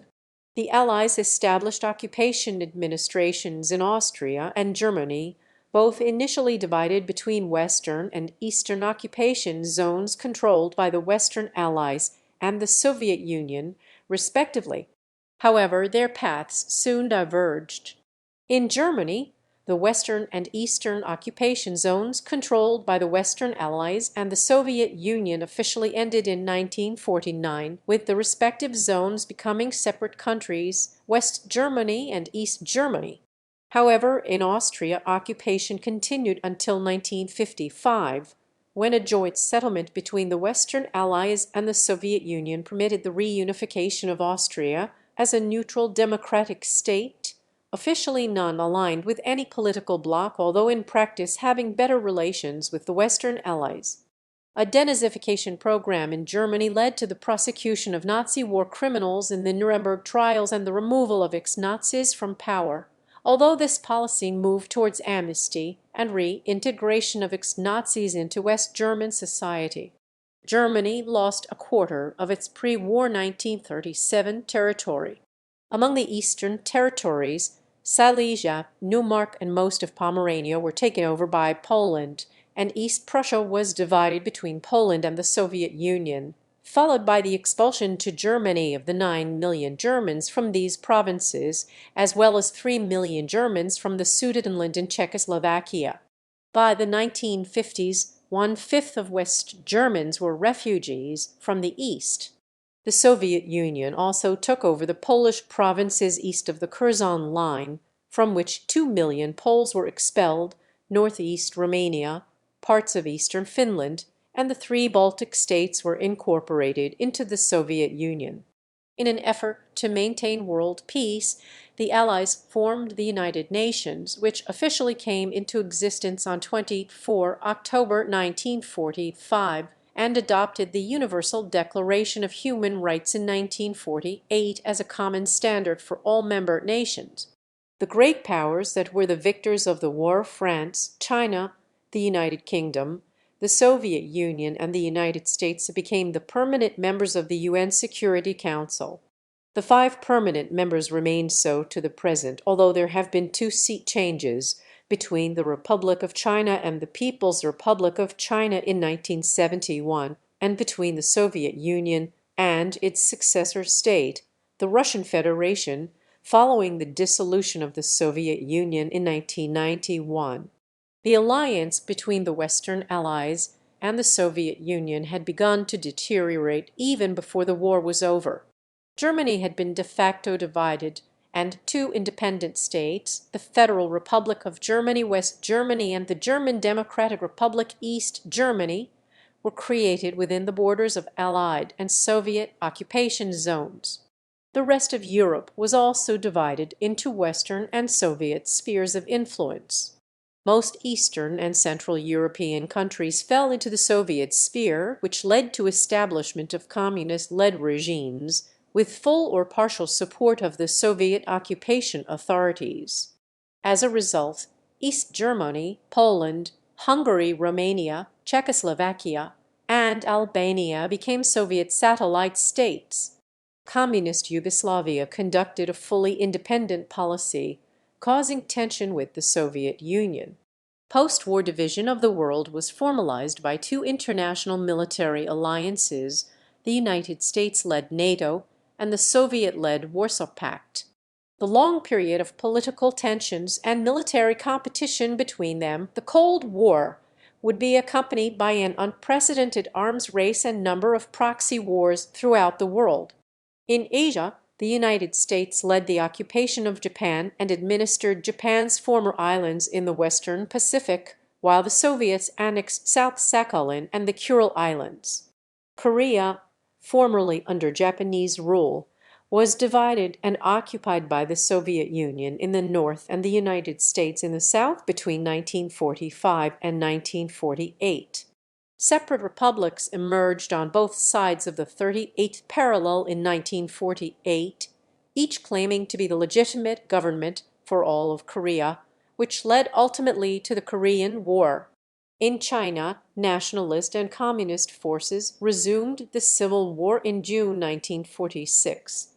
The Allies established occupation administrations in Austria and Germany, both initially divided between Western and Eastern occupation zones controlled by the Western Allies and the Soviet Union, respectively. However, their paths soon diverged. In Germany, the Western and Eastern occupation zones controlled by the Western Allies and the Soviet Union officially ended in 1949, with the respective zones becoming separate countries, West Germany and East Germany. However, in Austria, occupation continued until 1955, when a joint settlement between the Western Allies and the Soviet Union permitted the reunification of Austria as a neutral democratic state, officially non-aligned with any political bloc, although in practice having better relations with the Western Allies. A denazification program in Germany led to the prosecution of Nazi war criminals in the Nuremberg trials and the removal of ex-Nazis from power. Although this policy moved towards amnesty and reintegration of ex-Nazis into West German society, Germany lost a quarter of its pre-war 1937 territory. Among the eastern territories, Silesia, Neumark, and most of Pomerania were taken over by Poland, and East Prussia was divided between Poland and the Soviet Union, followed by the expulsion to Germany of the 9 million Germans from these provinces, as well as 3 million Germans from the Sudetenland in Czechoslovakia. By the 1950s, one-fifth of West Germans were refugees from the East. The Soviet Union also took over the Polish provinces east of the Curzon Line, from which 2 million Poles were expelled, northeast Romania, parts of eastern Finland, and the 3 Baltic states were incorporated into the Soviet Union. In an effort to maintain world peace, the Allies formed the United Nations, which officially came into existence on 24 October 1945 and adopted the Universal Declaration of Human Rights in 1948 as a common standard for all member nations. The great powers that were the victors of the war, France, China, the United Kingdom, the Soviet Union, and the United States, became the permanent members of the UN Security Council. The 5 permanent members remain so to the present, although there have been 2 seat changes between the Republic of China and the People's Republic of China in 1971, and between the Soviet Union and its successor state, the Russian Federation, following the dissolution of the Soviet Union in 1991. The alliance between the Western Allies and the Soviet Union had begun to deteriorate even before the war was over. Germany had been de facto divided, and 2 independent states, the Federal Republic of Germany, West Germany, and the German Democratic Republic, East Germany, were created within the borders of Allied and Soviet occupation zones. The rest of Europe was also divided into Western and Soviet spheres of influence. Most Eastern and Central European countries fell into the Soviet sphere, which led to establishment of communist-led regimes, with full or partial support of the Soviet occupation authorities. As a result, East Germany, Poland, Hungary, Romania, Czechoslovakia, and Albania became Soviet satellite states. Communist Yugoslavia conducted a fully independent policy, causing tension with the Soviet Union. Post-war division of the world was formalized by 2 international military alliances, the United States-led NATO and the Soviet-led Warsaw Pact. The long period of political tensions and military competition between them, the Cold War, would be accompanied by an unprecedented arms race and number of proxy wars throughout the world. In Asia, the United States led the occupation of Japan and administered Japan's former islands in the Western Pacific, while the Soviets annexed South Sakhalin and the Kuril Islands. Korea, formerly under Japanese rule, was divided and occupied by the Soviet Union in the north and the United States in the south between 1945 and 1948. Separate republics emerged on both sides of the 38th parallel in 1948, each claiming to be the legitimate government for all of Korea, which led ultimately to the Korean War. In China, nationalist and communist forces resumed the civil war in June 1946.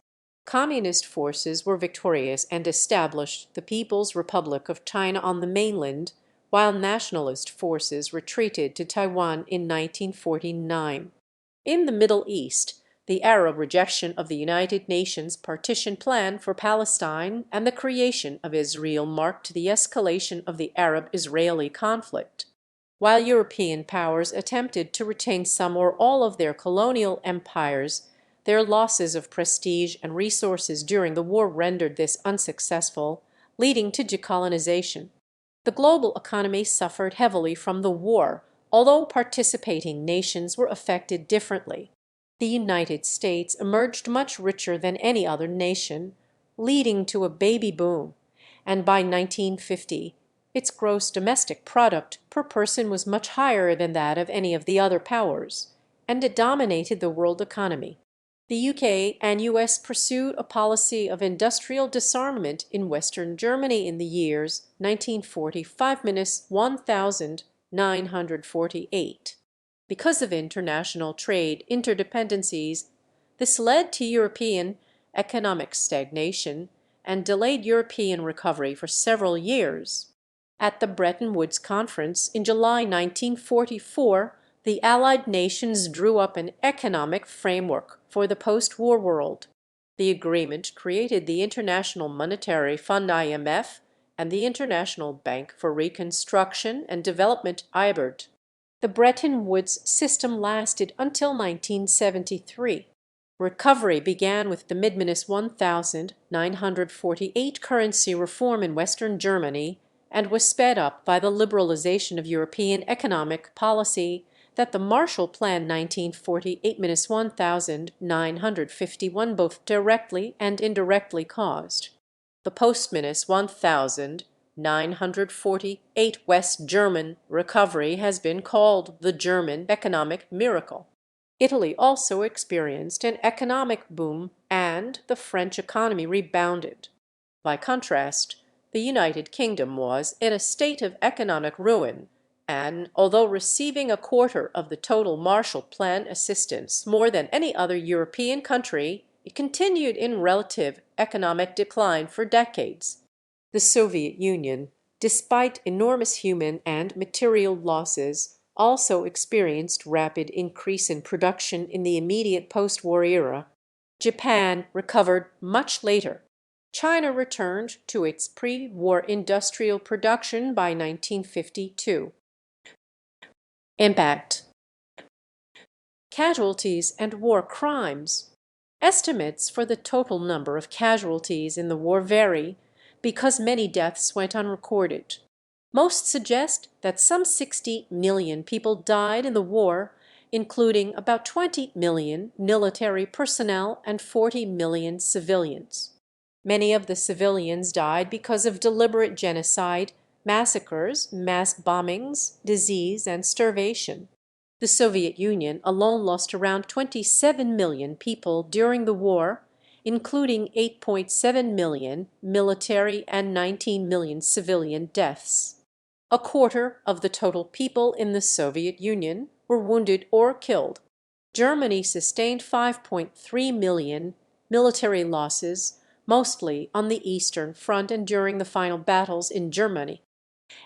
Communist forces were victorious and established the People's Republic of China on the mainland, while nationalist forces retreated to Taiwan in 1949. In the Middle East, the Arab rejection of the United Nations partition plan for Palestine and the creation of Israel marked the escalation of the Arab-Israeli conflict. While European powers attempted to retain some or all of their colonial empires, their losses of prestige and resources during the war rendered this unsuccessful, leading to decolonization. The global economy suffered heavily from the war, although participating nations were affected differently. The United States emerged much richer than any other nation, leading to a baby boom, and by 1950, Its gross domestic product per person was much higher than that of any of the other powers, and it dominated the world economy. The UK and US pursued a policy of industrial disarmament in Western Germany in the years 1945–1948. Because of international trade interdependencies, this led to European economic stagnation and delayed European recovery for several years. At the Bretton Woods Conference in July 1944, the Allied nations drew up an economic framework for the post-war world. The agreement created the International Monetary Fund (IMF) and the International Bank for Reconstruction and Development (IBRD). The Bretton Woods system lasted until 1973. Recovery began with the Mid-1948 currency reform in Western Germany and was sped up by the liberalization of European economic policy that the Marshall Plan 1948–1951 both directly and indirectly caused. The post-1948 West German recovery has been called the German economic miracle. Italy also experienced an economic boom, and the French economy rebounded. By contrast, the United Kingdom was in a state of economic ruin, and although receiving a quarter of the total Marshall Plan assistance more than any other European country, it continued in relative economic decline for decades. The Soviet Union, despite enormous human and material losses, also experienced rapid increase in production in the immediate post-war era. Japan recovered much later. China returned to its pre-war industrial production by 1952. Impact. Casualties and war crimes. Estimates for the total number of casualties in the war vary because many deaths went unrecorded. Most suggest that some 60 million people died in the war, including about 20 million military personnel and 40 million civilians. Many of the civilians died because of deliberate genocide, massacres, mass bombings, disease, and starvation. The Soviet Union alone lost around 27 million people during the war, including 8.7 million military and 19 million civilian deaths. A quarter of the total people in the Soviet Union were wounded or killed. Germany sustained 5.3 million military losses, mostly on the Eastern Front and during the final battles in Germany.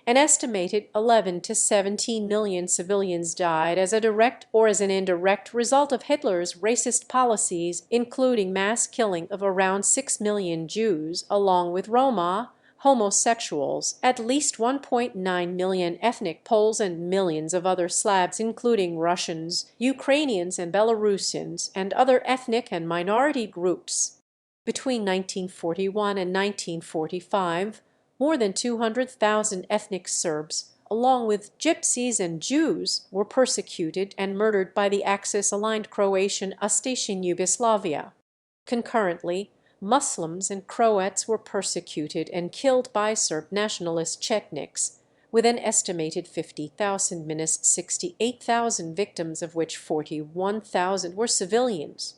An estimated 11 to 17 million civilians died as a direct or as an indirect result of Hitler's racist policies, including mass killing of around 6 million Jews, along with Roma, homosexuals, at least 1.9 million ethnic Poles, and millions of other Slavs, including Russians, Ukrainians, and Belarusians, and other ethnic and minority groups. Between 1941 and 1945, more than 200,000 ethnic Serbs, along with Gypsies and Jews, were persecuted and murdered by the Axis-aligned Croatian Ustash in Yugoslavia. Concurrently, Muslims and Croats were persecuted and killed by Serb nationalist Chetniks, with an estimated 50,000–68,000 victims, of which 41,000 were civilians.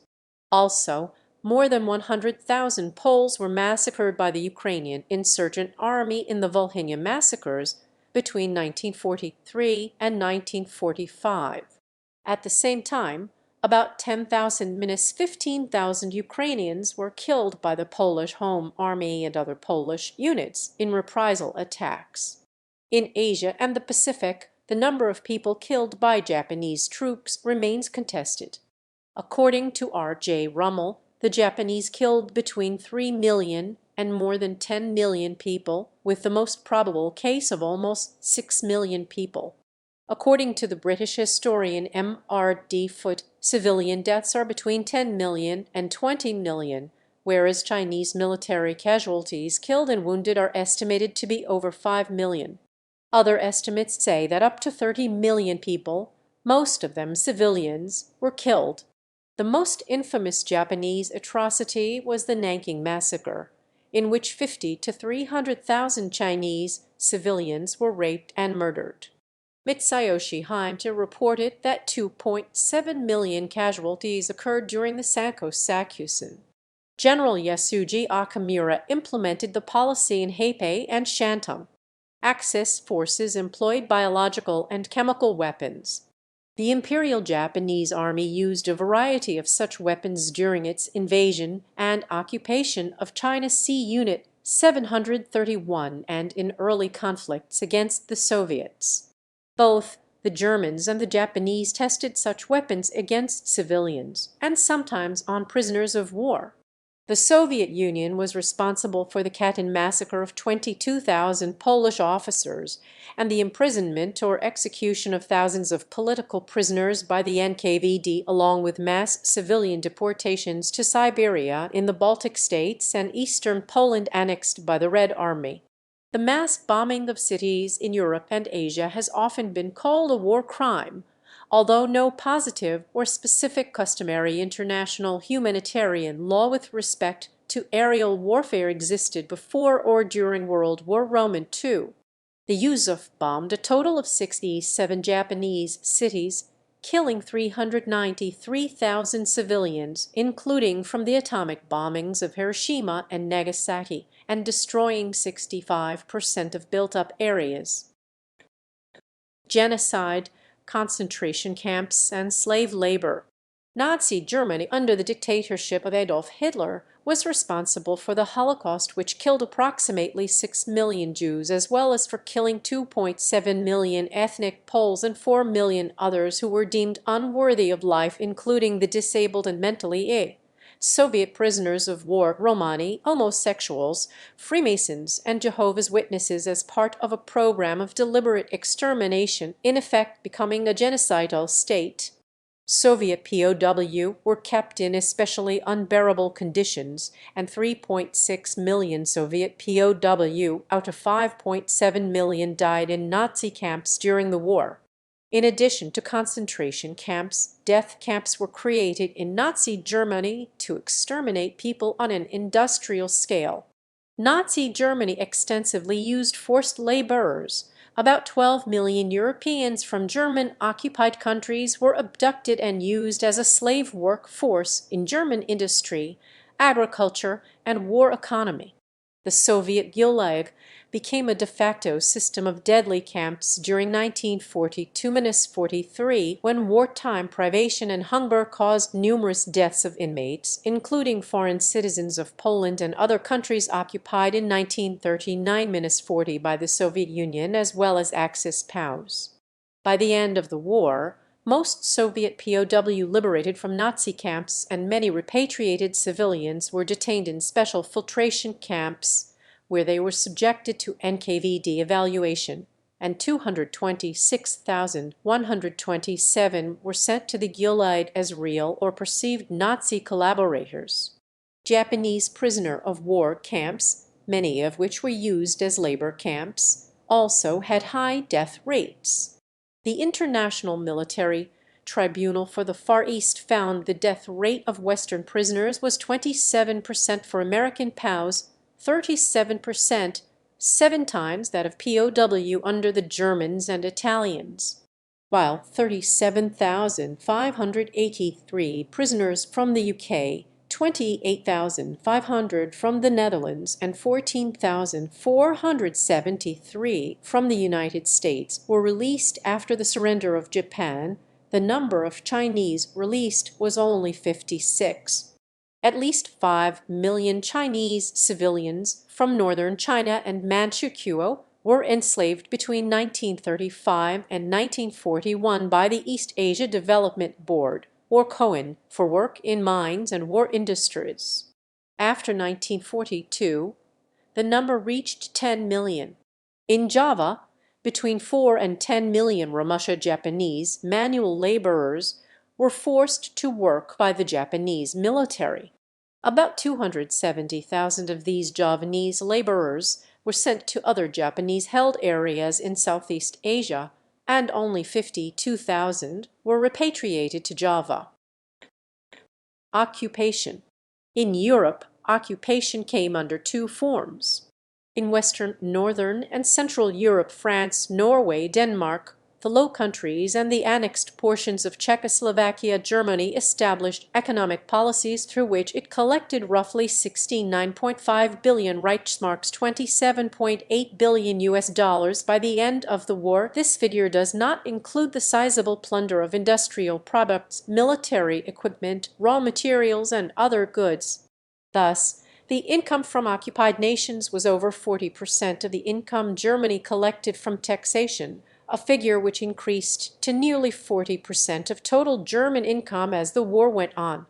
Also, more than 100,000 Poles were massacred by the Ukrainian insurgent army in the Volhynia massacres between 1943 and 1945. At the same time, about 10,000–15,000 Ukrainians were killed by the Polish Home Army and other Polish units in reprisal attacks. In Asia and the Pacific, the number of people killed by Japanese troops remains contested. According to R.J. Rummel, the Japanese killed between 3 million and more than 10 million people, with the most probable case of almost 6 million people. According to the British historian M.R.D. Foote, civilian deaths are between 10 million and 20 million, whereas Chinese military casualties killed and wounded are estimated to be over 5 million. Other estimates say that up to 30 million people, most of them civilians, were killed. The most infamous Japanese atrocity was the Nanking Massacre, in which 50 to 300,000 Chinese, civilians were raped and murdered. Mitsuyoshi Himeta reported that 2.7 million casualties occurred during the Sanko Sakusen. General Yasuji Okamura implemented the policy in Hebei and Shantung. Axis forces employed biological and chemical weapons. The Imperial Japanese Army used a variety of such weapons during its invasion and occupation of China's Sea Unit 731 and in early conflicts against the Soviets. Both the Germans and the Japanese tested such weapons against civilians, and sometimes on prisoners of war. The Soviet Union was responsible for the Katyn massacre of 22,000 Polish officers and the imprisonment or execution of thousands of political prisoners by the NKVD, along with mass civilian deportations to Siberia in the Baltic states and eastern Poland annexed by the Red Army. The mass bombing of cities in Europe and Asia has often been called a war crime, although no positive or specific customary international humanitarian law with respect to aerial warfare existed before or during World War II. The Yuzov bombed a total of 67 Japanese cities, killing 393,000 civilians, including from the atomic bombings of Hiroshima and Nagasaki, and destroying 65% of built-up areas. Genocide, concentration camps, and slave labor. Nazi Germany under the dictatorship of Adolf Hitler was responsible for the Holocaust, which killed approximately 6 million Jews, as well as for killing 2.7 million ethnic Poles and 4 million others who were deemed unworthy of life, including the disabled and mentally ill, Soviet prisoners of war, Romani, homosexuals, Freemasons, and Jehovah's Witnesses as part of a program of deliberate extermination, in effect becoming a genocidal state. Soviet POW were kept in especially unbearable conditions, and 3.6 million Soviet POW out of 5.7 million died in Nazi camps during the war. In addition to concentration camps, death camps were created in Nazi Germany to exterminate people on an industrial scale. Nazi Germany extensively used forced laborers. About 12 million Europeans from German-occupied countries were abducted and used as a slave workforce in German industry, agriculture, and war economy. The Soviet Gulag became a de facto system of deadly camps during 1942–43, when wartime privation and hunger caused numerous deaths of inmates, including foreign citizens of Poland and other countries occupied in 1939–40 by the Soviet Union, as well as Axis POWs. By the end of the war, most Soviet POW liberated from Nazi camps and many repatriated civilians were detained in special filtration camps, where they were subjected to NKVD evaluation, and 226,127 were sent to the Gulag as real or perceived Nazi collaborators. Japanese prisoner of war camps, many of which were used as labor camps, also had high death rates. The International Military Tribunal for the Far East found the death rate of Western prisoners was 27% for American POWs, 37%, 7 times that of POW under the Germans and Italians, while 37,583 prisoners from the UK, 28,500 from the Netherlands, and 14,473 from the United States were released after the surrender of Japan. The number of Chinese released was only 56. At least 5 million Chinese civilians from northern China and Manchukuo were enslaved between 1935 and 1941 by the East Asia Development Board, or COIN, for work in mines and war industries. After 1942, the number reached 10 million. In Java, between 4 and 10 million Ramusha Japanese manual laborers were forced to work by the Japanese military. About 270,000 of these Javanese laborers were sent to other Japanese-held areas in Southeast Asia, and only 52,000 were repatriated to Java. Occupation. In Europe, occupation came under 2 forms. In Western, Northern, and Central Europe, France, Norway, Denmark, the Low Countries, and the annexed portions of Czechoslovakia, Germany established economic policies through which it collected roughly 69.5 billion Reichsmarks, 27.8 billion US dollars by the end of the war. This figure does not include the sizable plunder of industrial products, military equipment, raw materials, and other goods. Thus, the income from occupied nations was over 40% of the income Germany collected from taxation, a figure which increased to nearly 40% of total German income as the war went on.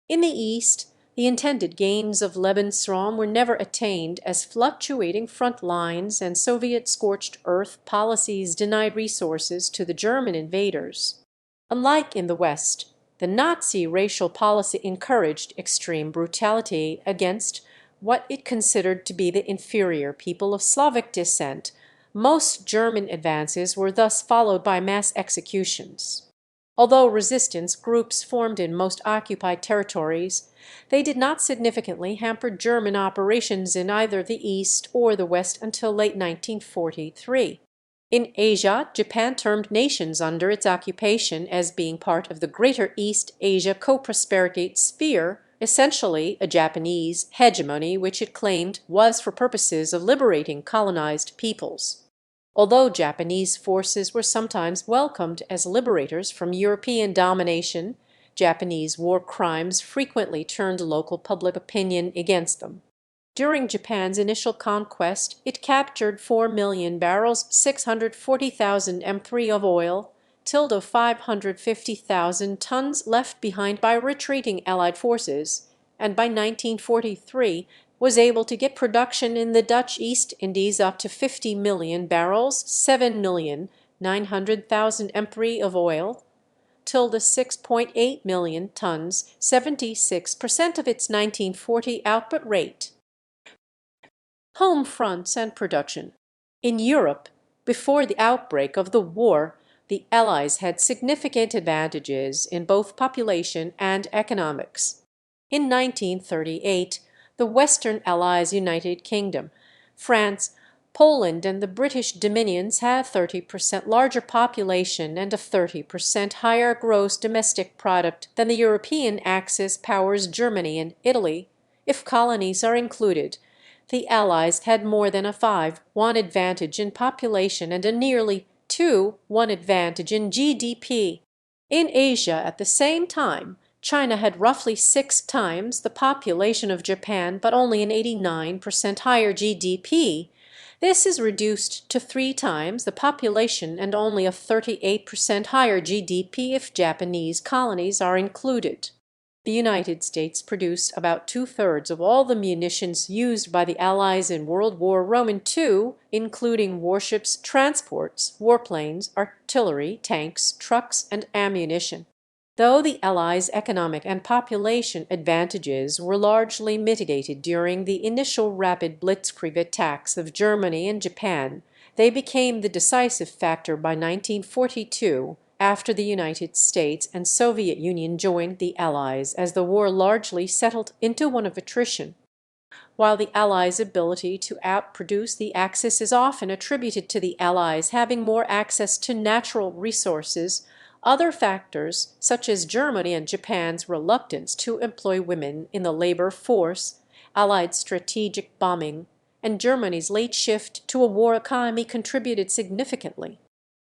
In the East, the intended gains of Lebensraum were never attained, as fluctuating front lines and Soviet scorched earth policies denied resources to the German invaders. Unlike in the West, the Nazi racial policy encouraged extreme brutality against what it considered to be the inferior people of Slavic descent. Most German advances were thus followed by mass executions. Although resistance groups formed in most occupied territories, they did not significantly hamper German operations in either the East or the West until late 1943. In Asia, Japan termed nations under its occupation as being part of the Greater East Asia Co-Prosperity Sphere, essentially a Japanese hegemony which it claimed was for purposes of liberating colonized peoples. Although Japanese forces were sometimes welcomed as liberators from European domination, Japanese war crimes frequently turned local public opinion against them. During Japan's initial conquest, it captured 4 million barrels, 640,000 m3 of oil, 550,000 tons left behind by retreating Allied forces, and by 1943 was able to get production in the Dutch East Indies up to 50 million barrels, 7,900,000 m3 of oil, 6.8 million tons, 76% of its 1940 output rate. Home fronts and production. In Europe, before the outbreak of the war, the Allies had significant advantages in both population and economics. In 1938, the Western Allies' United Kingdom, France, Poland, and the British Dominions had 30% larger population and a 30% higher gross domestic product than the European Axis powers Germany and Italy. If colonies are included, the Allies had more than a 5-1 advantage in population and a nearly 2-1 advantage in GDP. In Asia at the same time, China had roughly 6 times the population of Japan, but only an 89% higher GDP. This is reduced to 3 times the population and only a 38% higher GDP if Japanese colonies are included. The United States produced about 2/3 of all the munitions used by the Allies in World War II, including warships, transports, warplanes, artillery, tanks, trucks, and ammunition. Though the Allies' economic and population advantages were largely mitigated during the initial rapid blitzkrieg attacks of Germany and Japan, they became the decisive factor by 1942, after the United States and Soviet Union joined the Allies, as the war largely settled into one of attrition. While the Allies' ability to outproduce the Axis is often attributed to the Allies having more access to natural resources, other factors, such as Germany and Japan's reluctance to employ women in the labor force, Allied strategic bombing, and Germany's late shift to a war economy contributed significantly.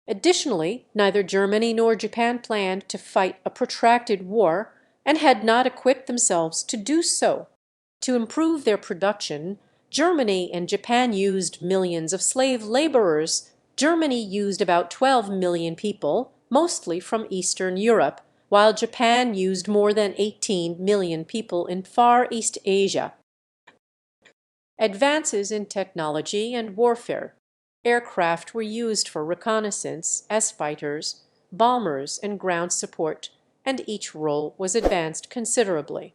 Additionally, neither Germany nor Japan planned to fight a protracted war and had not equipped themselves to do so. To improve their production, Germany and Japan used millions of slave laborers. Germany used about 12 million people, mostly from Eastern Europe, while Japan used more than 18 million people in Far East Asia. Advances in technology and warfare. Aircraft were used for reconnaissance, as fighters, bombers, and ground support, and each role was advanced considerably.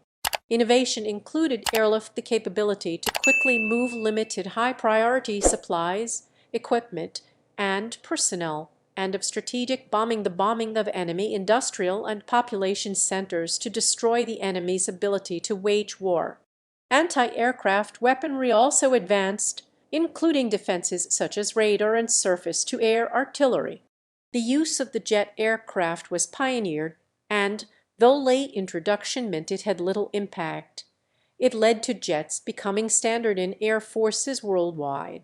Innovation included airlift, the capability to quickly move limited high-priority supplies, equipment, and personnel, and of strategic bombing, the bombing of enemy industrial and population centers to destroy the enemy's ability to wage war. Anti-aircraft weaponry also advanced, including defenses such as radar and surface-to-air artillery. The use of the jet aircraft was pioneered, and, though late introduction meant it had little impact, it led to jets becoming standard in air forces worldwide.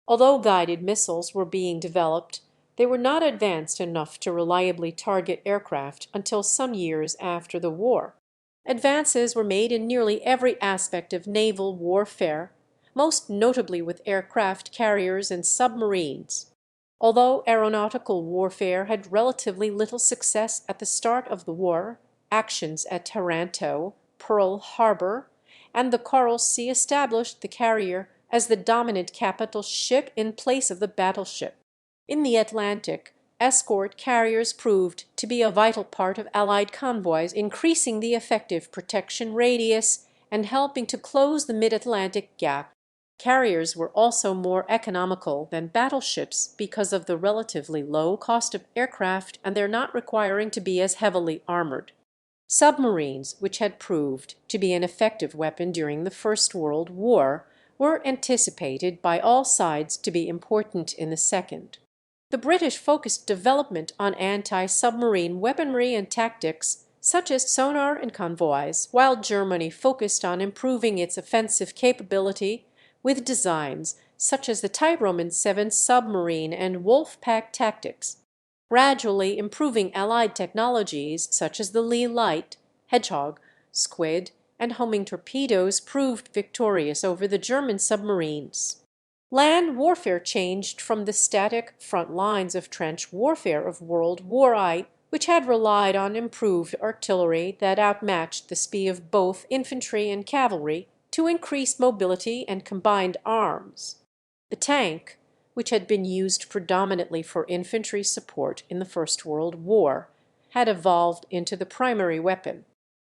Although guided missiles were being developed, they were not advanced enough to reliably target aircraft until some years after the war. Advances were made in nearly every aspect of naval warfare, most notably with aircraft carriers and submarines. Although aeronautical warfare had relatively little success at the start of the war, actions at Taranto, Pearl Harbor, and the Coral Sea established the carrier as the dominant capital ship in place of the battleship. In the Atlantic, escort carriers proved to be a vital part of Allied convoys, increasing the effective protection radius and helping to close the mid-Atlantic gap. Carriers were also more economical than battleships because of the relatively low cost of aircraft and their not requiring to be as heavily armored. Submarines, which had proved to be an effective weapon during the First World War, were anticipated by all sides to be important in the Second. The British focused development on anti-submarine weaponry and tactics, such as sonar and convoys, while Germany focused on improving its offensive capability with designs such as the Tyrone 7 submarine and Wolfpack tactics, gradually improving Allied technologies such as the Lee Light, Hedgehog, Squid, and homing torpedoes proved victorious over the German submarines. Land warfare changed from the static front lines of trench warfare of World War I, which had relied on improved artillery that outmatched the speed of both infantry and cavalry, to increased mobility and combined arms. The tank, which had been used predominantly for infantry support in the First World War, had evolved into the primary weapon.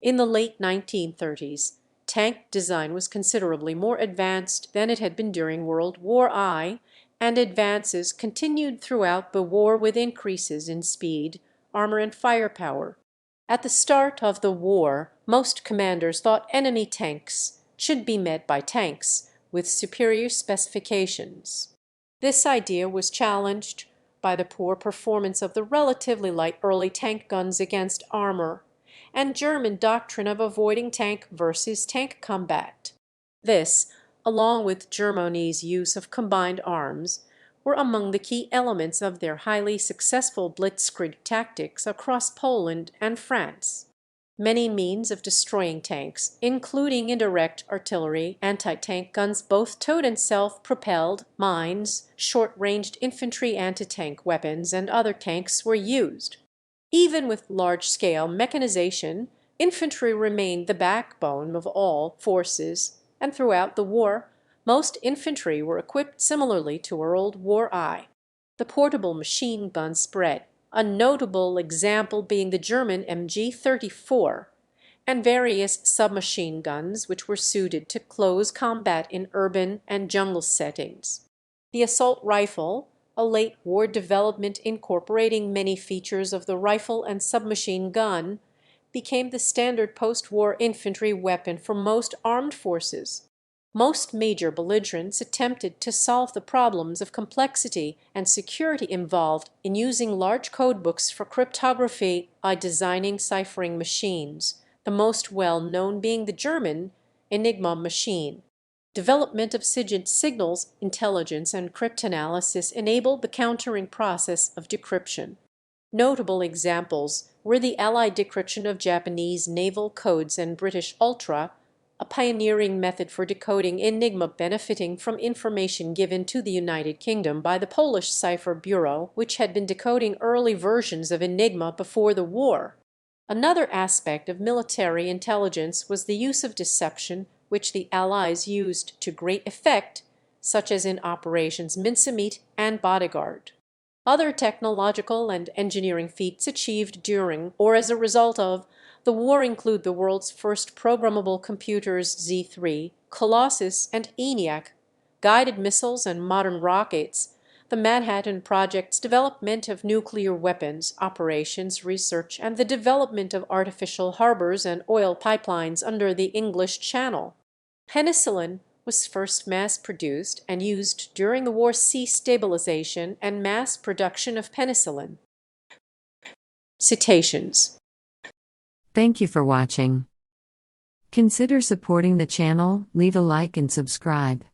In the late 1930s, tank design was considerably more advanced than it had been during World War I, and advances continued throughout the war with increases in speed, armor, and firepower. At the start of the war, most commanders thought enemy tanks should be met by tanks with superior specifications. This idea was challenged by the poor performance of the relatively light early tank guns against armor, and German doctrine of avoiding tank versus tank combat. This, along with Germany's use of combined arms, were among the key elements of their highly successful blitzkrieg tactics across Poland and France. Many means of destroying tanks, including indirect artillery, anti-tank guns, both towed and self-propelled, mines, short-ranged infantry anti-tank weapons, and other tanks were used. Even with large-scale mechanization, infantry remained the backbone of all forces, and throughout the war, most infantry were equipped similarly to World War I. The portable machine gun spread, a notable example being the German MG-34, and various submachine guns which were suited to close combat in urban and jungle settings. The assault rifle, a late war development incorporating many features of the rifle and submachine gun, became the standard post-war infantry weapon for most armed forces. Most major belligerents attempted to solve the problems of complexity and security involved in using large codebooks for cryptography by designing ciphering machines, the most well-known being the German Enigma machine. Development of SIGINT signals, intelligence, and cryptanalysis enabled the countering process of decryption. Notable examples were the Allied decryption of Japanese naval codes and British Ultra, a pioneering method for decoding Enigma benefiting from information given to the United Kingdom by the Polish Cipher Bureau, which had been decoding early versions of Enigma before the war. Another aspect of military intelligence was the use of deception, which the Allies used to great effect, such as in Operations Mincemeat and Bodyguard. Other technological and engineering feats achieved during or as a result of the war include the world's first programmable computers Z3, Colossus, and ENIAC, guided missiles and modern rockets, the Manhattan Project's development of nuclear weapons, operations, research, and the development of artificial harbors and oil pipelines under the English Channel. Penicillin was first mass-produced and used during the war C stabilization and mass production of penicillin. Citations. Thank you for watching. Consider supporting the channel, leave a like and subscribe.